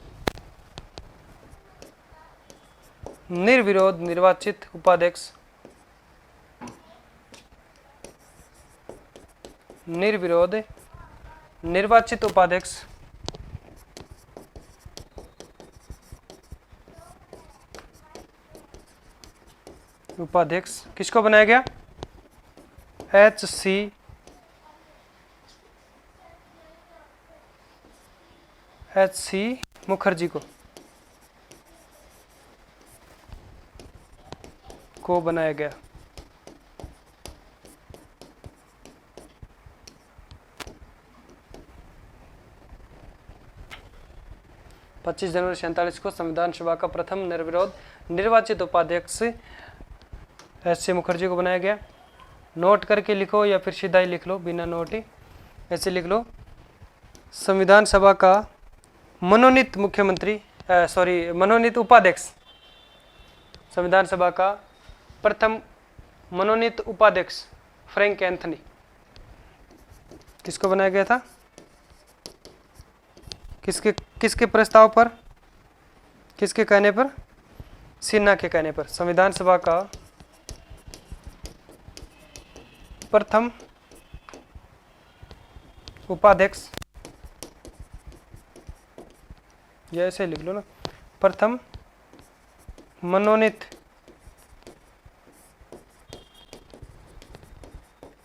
प्रथम निर्विरोध निर्वाचित उपाध्यक्ष किसको बनाया गया? एच.सी. मुखर्जी को बनाया गया। पच्चीस जनवरी 47 को संविधान सभा का प्रथम निर्विरोध निर्वाचित उपाध्यक्ष एच.सी. मुखर्जी को बनाया गया। नोट करके लिखो या फिर सीधा ही लिख लो, बिना नोट ही ऐसे लिख लो। संविधान सभा का मनोनीत मनोनीत उपाध्यक्ष, संविधान सभा का प्रथम मनोनीत उपाध्यक्ष फ्रैंक एंथनी किसको बनाया गया था? किसके प्रस्ताव पर, किसके कहने पर? सिन्हा के कहने पर। संविधान सभा का प्रथम उपाध्यक्ष, या ऐसे लिख लो ना, प्रथम मनोनीत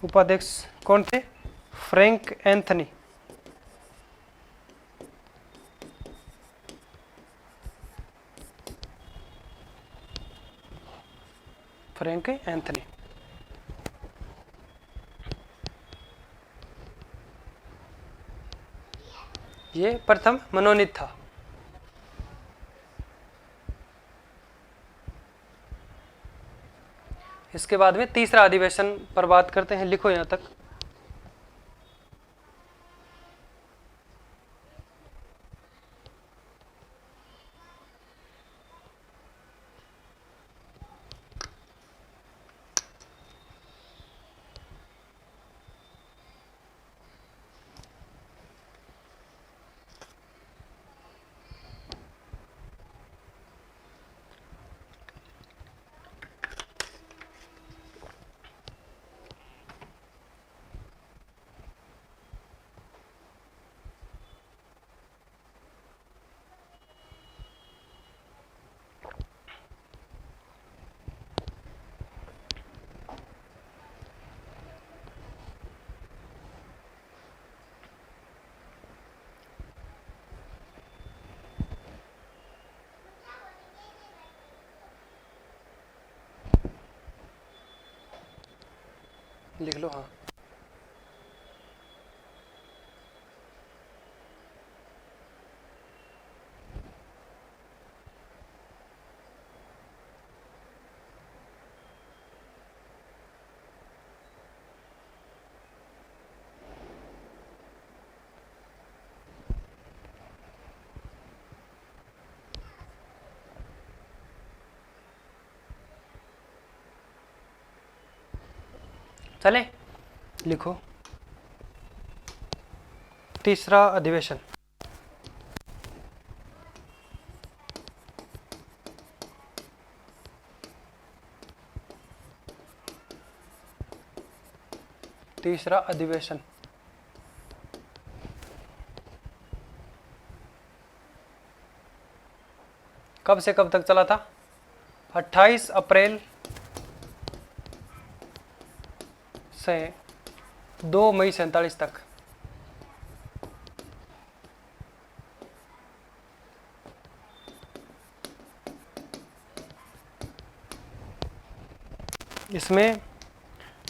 उपाध्यक्ष कौन थे? Frank Anthony. Frank Anthony. ये प्रथम मनोनीत था। इसके बाद में तीसरा अधिवेशन पर बात करते हैं। लिखो यहां तक। लिख लो। हाँ, चले लिखो। तीसरा अधिवेशन। तीसरा अधिवेशन कब से कब तक चला था? 28 अप्रैल से 2 मई 47 तक। इसमें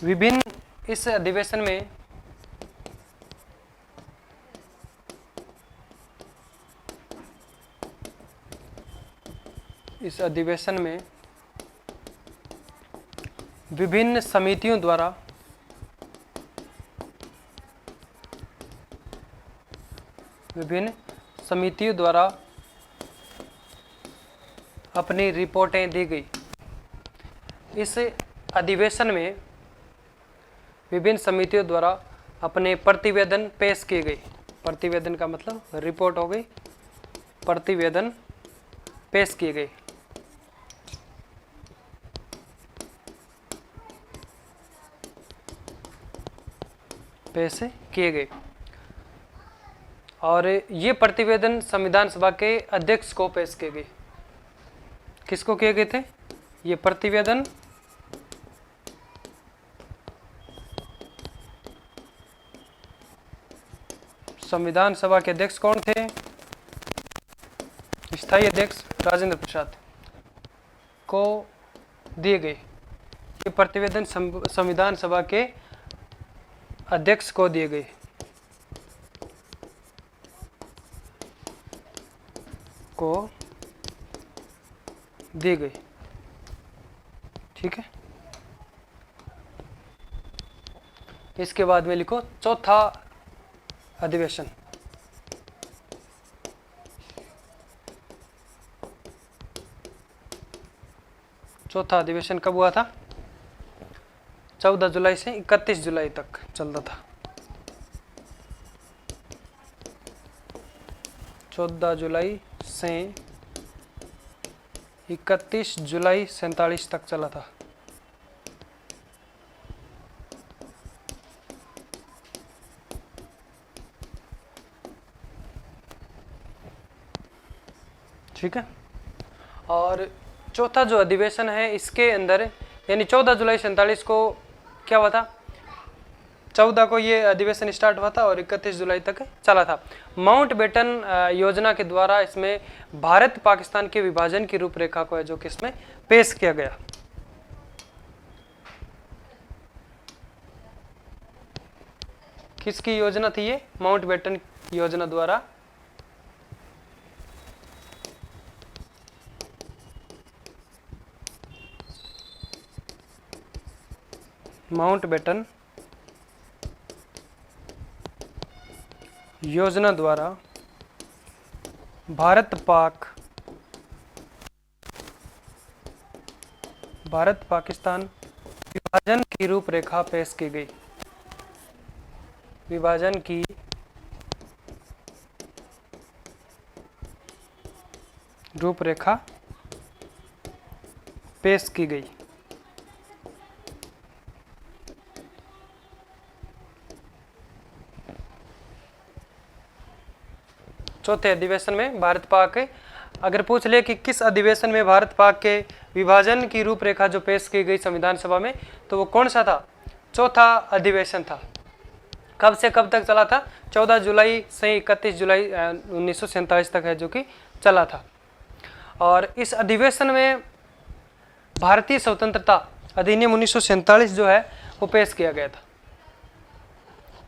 विभिन्न इस अधिवेशन में विभिन्न समितियों द्वारा अपनी रिपोर्टें दी गई। इस अधिवेशन में विभिन्न समितियों द्वारा अपने प्रतिवेदन पेश किए गए। प्रतिवेदन का मतलब रिपोर्ट हो गई, प्रतिवेदन पेश किए गए। पेश किए गए और ये प्रतिवेदन संविधान सभा के अध्यक्ष को पेश किए गए। किसको किए गए थे ये प्रतिवेदन? संविधान सभा के अध्यक्ष कौन थे? स्थायी अध्यक्ष राजेंद्र प्रसाद को दिए गए। ये प्रतिवेदन संविधान सभा के अध्यक्ष को दिए गए। ठीक है। इसके बाद में लिखो चौथा अधिवेशन। चौथा अधिवेशन कब हुआ था? 14 जुलाई से 31 जुलाई तक चलता था। 14 जुलाई से 31 जुलाई 47 तक चला था। ठीक है। और चौथा जो अधिवेशन है इसके अंदर यानी 14 जुलाई 47 को क्या हुआ था? 14 को ये अधिवेशन स्टार्ट हुआ था और 31 जुलाई तक चला था। माउंटबेटन योजना के द्वारा इसमें भारत पाकिस्तान के विभाजन की रूपरेखा को है जो कि इसमें पेश किया गया। किसकी योजना थी ये? माउंटबेटन योजना द्वारा माउंटबेटन योजना द्वारा भारत पाकिस्तान विभाजन की रूपरेखा पेश की गई। विभाजन की रूपरेखा पेश की गई। चौथे अधिवेशन में भारत पाक, अगर पूछ ले कि किस अधिवेशन में भारत पाक के विभाजन की रूपरेखा जो पेश की गई संविधान सभा में, तो वो कौन सा था? चौथा अधिवेशन था। कब से कब तक चला था? 14 जुलाई से 31 जुलाई 1947 तक है जो कि चला था। और इस अधिवेशन में भारतीय स्वतंत्रता अधिनियम 1947 जो है वो पेश किया गया था।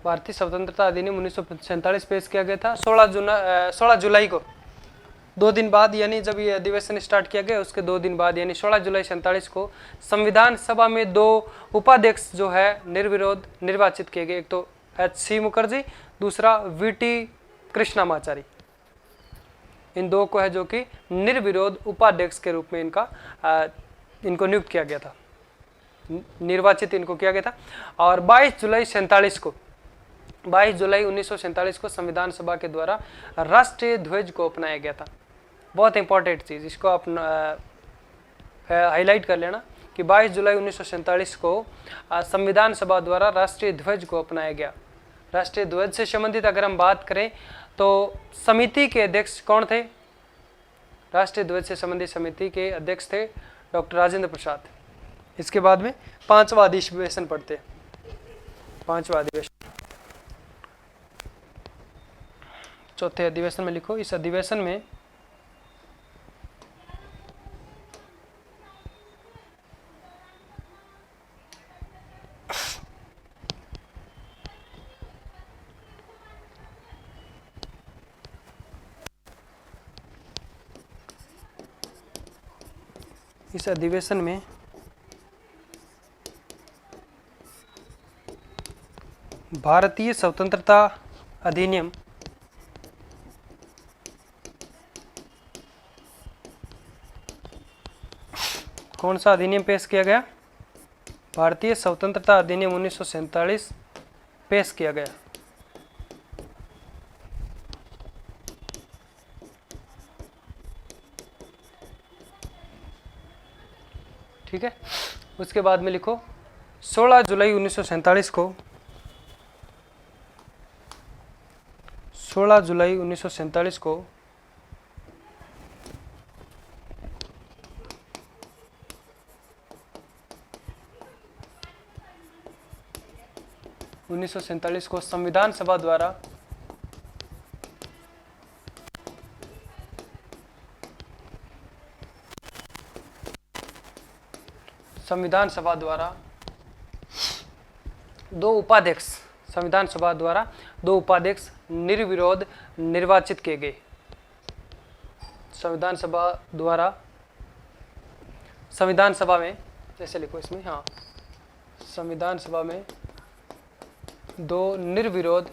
भारतीय स्वतंत्रता अधिनियम 1947 पेश किया गया था 16 जुलाई को, 2 दिन बाद, यानी जब ये अधिवेशन स्टार्ट किया गया उसके 2 दिन बाद यानी 16 जुलाई 47 को संविधान सभा में 2 उपाध्यक्ष जो है निर्विरोध निर्वाचित किए गए। एक तो H.C. मुखर्जी, दूसरा V.T. कृष्णामाचारी। इन 2 को है जो कि निर्विरोध उपाध्यक्ष के रूप में इनको नियुक्त किया गया था, निर्वाचित इनको किया गया था। और 22 जुलाई 1947 को संविधान सभा के द्वारा राष्ट्रीय ध्वज को अपनाया गया था। बहुत इंपॉर्टेंट चीज़, इसको आप हाईलाइट कर लेना कि 22 जुलाई 1947 को संविधान सभा द्वारा राष्ट्रीय ध्वज को अपनाया गया। राष्ट्रीय ध्वज से संबंधित अगर हम बात करें तो समिति के अध्यक्ष कौन थे? राष्ट्रीय ध्वज से संबंधित समिति के अध्यक्ष थे डॉक्टर राजेंद्र प्रसाद। इसके बाद में 5वां अधिवेशन पढ़ते हैं। 5वां अधिवेशन, चौथे अधिवेशन में लिखो, इस अधिवेशन में भारतीय स्वतंत्रता अधिनियम कौन सा अधिनियम पेश किया गया? भारतीय स्वतंत्रता अधिनियम 1947 पेश किया गया। ठीक है, उसके बाद में लिखो 16 जुलाई 1947 को 16 जुलाई 1947 को संविधान सभा द्वारा दो उपाध्यक्ष निर्विरोध निर्वाचित किए गए। संविधान सभा में जैसे लिखो इसमें, हाँ, संविधान सभा में 2 निर्विरोध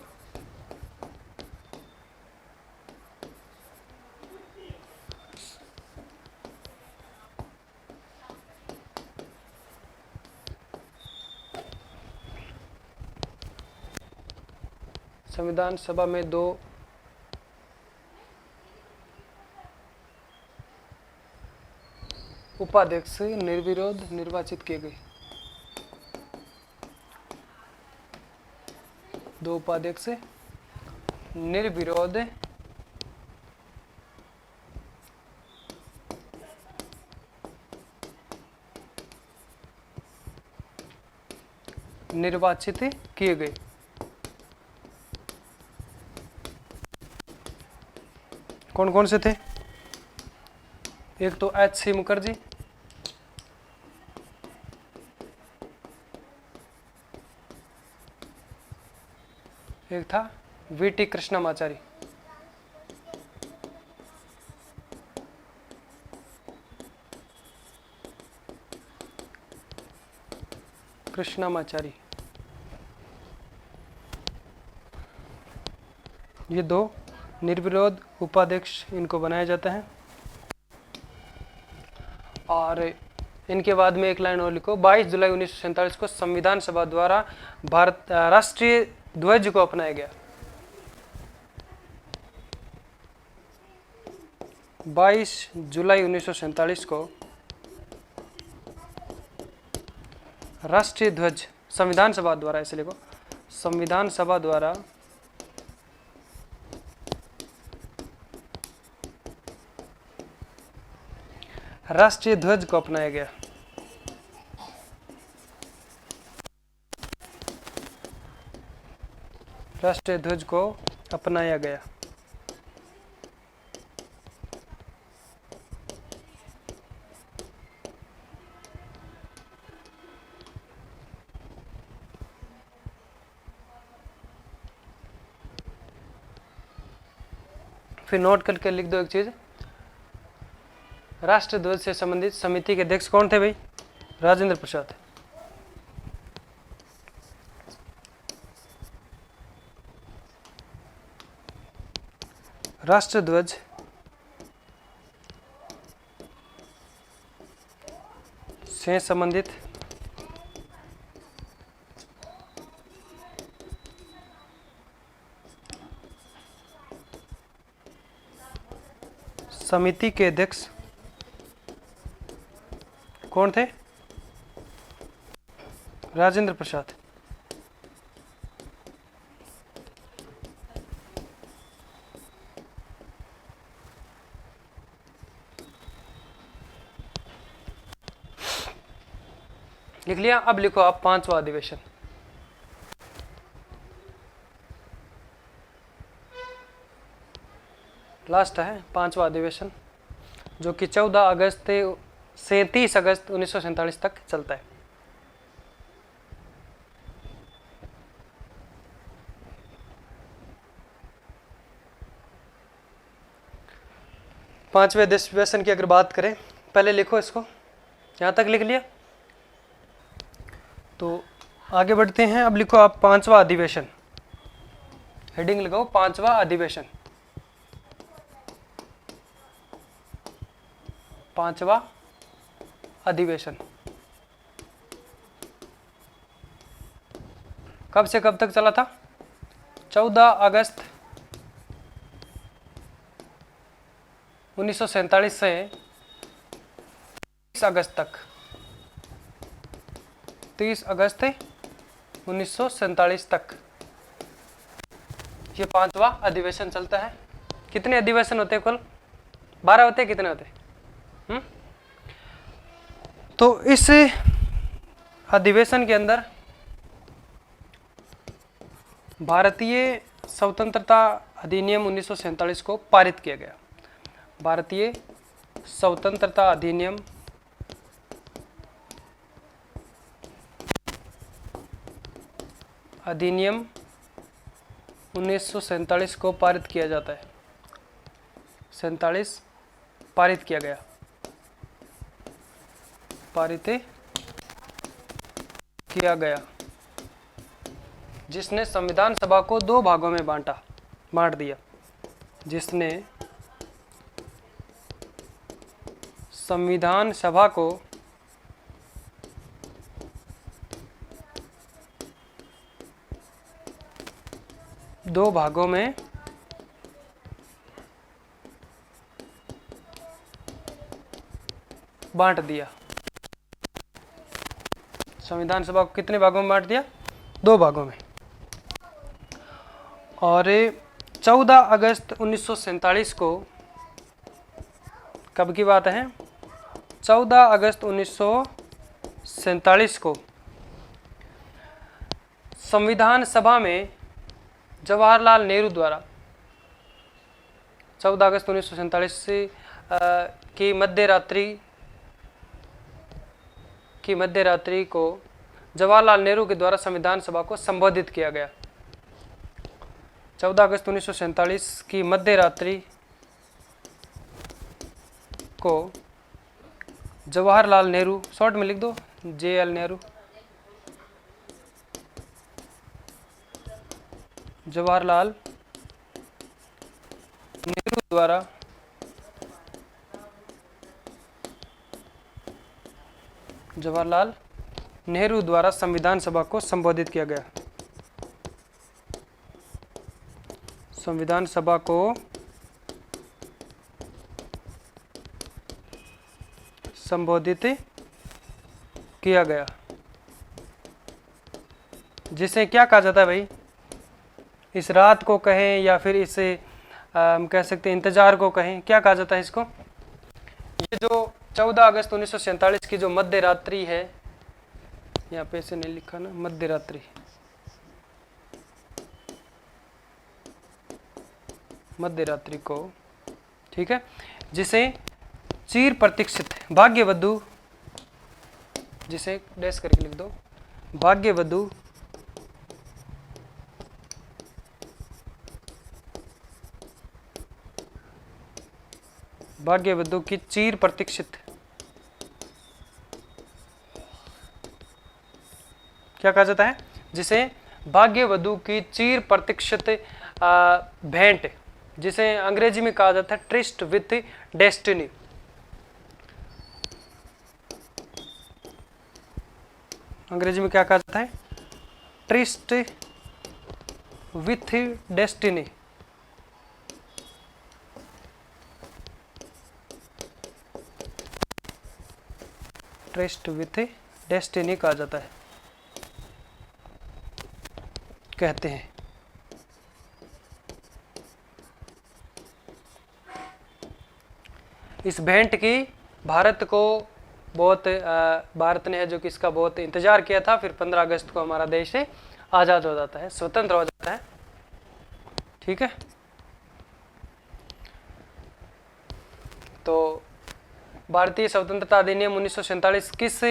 संविधान सभा में 2 उपाध्यक्ष निर्विरोध निर्वाचित किए गए। 2 उपाध्यक्ष निर्विरोध निर्वाचित किए गए। कौन कौन से थे? एक तो H.C. मुखर्जी, एक था V.T. कृष्णामाचारी। ये 2 निर्विरोध उपाध्यक्ष इनको बनाया जाता है। और इनके बाद में एक लाइन और लिखो, 22 जुलाई 1947 को संविधान सभा द्वारा भारत राष्ट्रीय ध्वज को अपनाया गया। 22 जुलाई 1947 को राष्ट्रीय ध्वज संविधान सभा द्वारा, ऐसे लिखो, संविधान सभा द्वारा राष्ट्रीय ध्वज को अपनाया गया। राष्ट्रीय ध्वज को अपनाया गया। फिर नोट करके लिख दो एक चीज, राष्ट्र ध्वज से संबंधित समिति के अध्यक्ष कौन थे भाई? राजेंद्र प्रसाद। राष्ट्र ध्वज से संबंधित समिति के अध्यक्ष कौन थे? राजेंद्र प्रसाद। लिख लिया? अब लिखो आप पांचवा अधिवेशन। लास्ट है पांचवा अधिवेशन, जो कि 14 अगस्त से 30 अगस्त 1947 तक चलता है। पांचवें अधिवेशन की अगर बात करें, पहले लिखो इसको, यहां तक लिख लिया? तो आगे बढ़ते हैं। अब लिखो आप पांचवा अधिवेशन, हेडिंग लगाओ पांचवा अधिवेशन। पांचवा अधिवेशन कब से कब तक चला था? 14 अगस्त 1947 से 30 अगस्त तक। 30 अगस्त 1947 तक ये पांचवा अधिवेशन चलता है। कितने अधिवेशन होते हैं कुल? 12 होते हैं? कितने होते हैं? तो इस अधिवेशन के अंदर भारतीय स्वतंत्रता अधिनियम 1947 को पारित किया गया। भारतीय स्वतंत्रता अधिनियम 1947 को पारित किया जाता है। 47 पारित किया गया, पारित किया गया, जिसने संविधान सभा को दो भागों में बांट दिया। जिसने संविधान सभा को दो भागों में बांट दिया। संविधान सभा को कितने भागों में बांट दिया? दो भागों में। और 14 अगस्त 1947 को, कब की बात है? 14 अगस्त 1947 को संविधान सभा में जवाहरलाल नेहरू द्वारा 14 अगस्त 1947 की मध्यरात्रि को जवाहरलाल नेहरू के द्वारा संविधान सभा को संबोधित किया गया। 14 अगस्त 1947 की मध्यरात्रि को जवाहरलाल नेहरू, शॉर्ट में लिख दो JL नेहरू, जवाहरलाल नेहरू द्वारा संविधान सभा को संबोधित किया गया। संविधान सभा को संबोधित किया गया, जिसे क्या कहा जाता है भाई? इस रात को कहें या फिर इसे हम कह सकते हैं इंतजार को कहें, क्या कहा जाता है इसको? ये जो 14 अगस्त 1947 की जो मध्य रात्रि है, यहाँ पे से नहीं लिखा ना, मध्य रात्रि, मध्य रात्रि को, ठीक है, जिसे चिर प्रतीक्षित भाग्यवधु, जिसे डैश करके लिख दो, भाग्यवधु भाग्यवधू की चिर प्रतीक्षित, क्या कहा जाता है, जिसे भाग्यवधू की चिर प्रतीक्षित भेंट, जिसे अंग्रेजी में कहा जाता है ट्रिस्ट विथ डेस्टिनी। अंग्रेजी में क्या कहा जाता है, tryst with destiny. Tryst with destiny कहा जाता है, कहते हैं। इस भेंट की भारत को बहुत भारत ने है जो कि इसका बहुत इंतजार किया था। फिर 15 अगस्त को हमारा देश से आज़ाद हो जाता है, स्वतंत्र हो जाता है। ठीक है, तो भारतीय स्वतंत्रता अधिनियम 1947 किस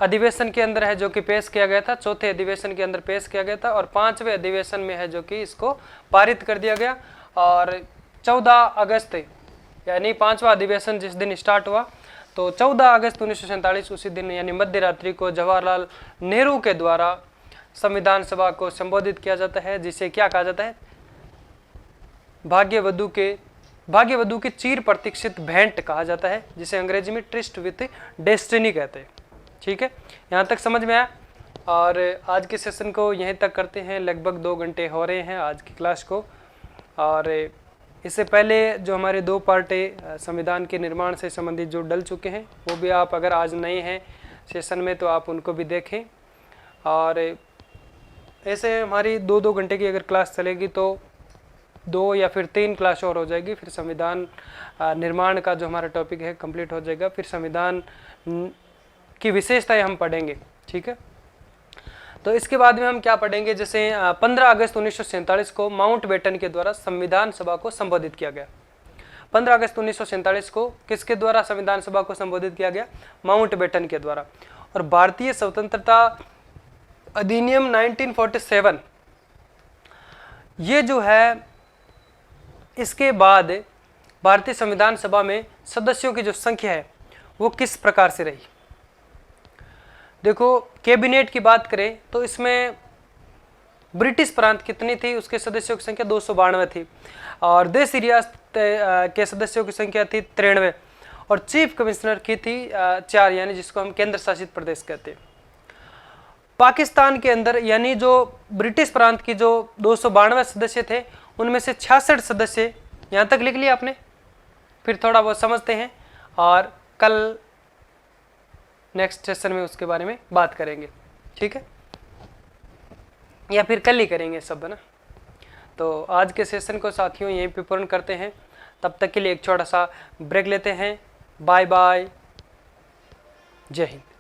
अधिवेशन के अंदर है जो कि पेश किया गया था, चौथे अधिवेशन के अंदर पेश किया गया था, और 5वें अधिवेशन में है जो कि इसको पारित कर दिया गया। और 14 अगस्त यानी 5वां अधिवेशन जिस दिन स्टार्ट हुआ, तो 14 अगस्त 1947 उसी दिन यानी मध्य रात्रि को जवाहरलाल नेहरू के द्वारा संविधान सभा को संबोधित किया जाता है, जिसे क्या कहा जाता है, भाग्यवधू की चिर प्रतीक्षित भेंट कहा जाता है, जिसे अंग्रेजी में ट्रिस्ट विथ डेस्टिनी कहते हैं। ठीक है, यहाँ तक समझ में आया। और आज के सेशन को यहीं तक करते हैं, लगभग 2 घंटे हो रहे हैं आज की क्लास को। और इससे पहले जो हमारे 2 पार्ट संविधान के निर्माण से संबंधित जो डल चुके हैं, वो भी आप अगर आज नए हैं सेशन में तो आप उनको भी देखें। और ऐसे हमारी 2-2 घंटे की अगर क्लास चलेगी तो 2 या फिर 3 क्लास और हो जाएगी, फिर संविधान निर्माण का जो हमारा टॉपिक है कंप्लीट हो जाएगा। फिर संविधान की विशेषताएं हम पढ़ेंगे। ठीक है, तो इसके बाद में हम क्या पढ़ेंगे, जैसे 15 अगस्त 1947 को माउंटबेटन के द्वारा संविधान सभा को संबोधित किया गया। 15 अगस्त 1947 को किसके द्वारा संविधान सभा को संबोधित किया गया, माउंटबेटन के द्वारा। और भारतीय स्वतंत्रता अधिनियम 1947 ये जो है, इसके बाद भारतीय संविधान सभा में सदस्यों की जो संख्या है वो किस प्रकार से रही। देखो, कैबिनेट की बात करें तो इसमें ब्रिटिश प्रांत कितनी थी, उसके सदस्यों की संख्या 292 थी, और देशी रियासत के सदस्यों की संख्या थी 93, और चीफ कमिश्नर की थी 4, यानी जिसको हम केंद्र शासित प्रदेश कहते हैं। पाकिस्तान के अंदर यानी जो ब्रिटिश प्रांत की जो 292 सदस्य थे, उनमें से 66 सदस्य, यहाँ तक लिख लिया आपने, फिर थोड़ा बहुत समझते हैं और कल नेक्स्ट सेशन में उसके बारे में बात करेंगे। ठीक है, या फिर कल ही करेंगे सब, है ना। तो आज के सेशन को साथियों यहीं पे पूर्ण करते हैं, तब तक के लिए एक छोटा सा ब्रेक लेते हैं। बाय बाय, जय हिंद।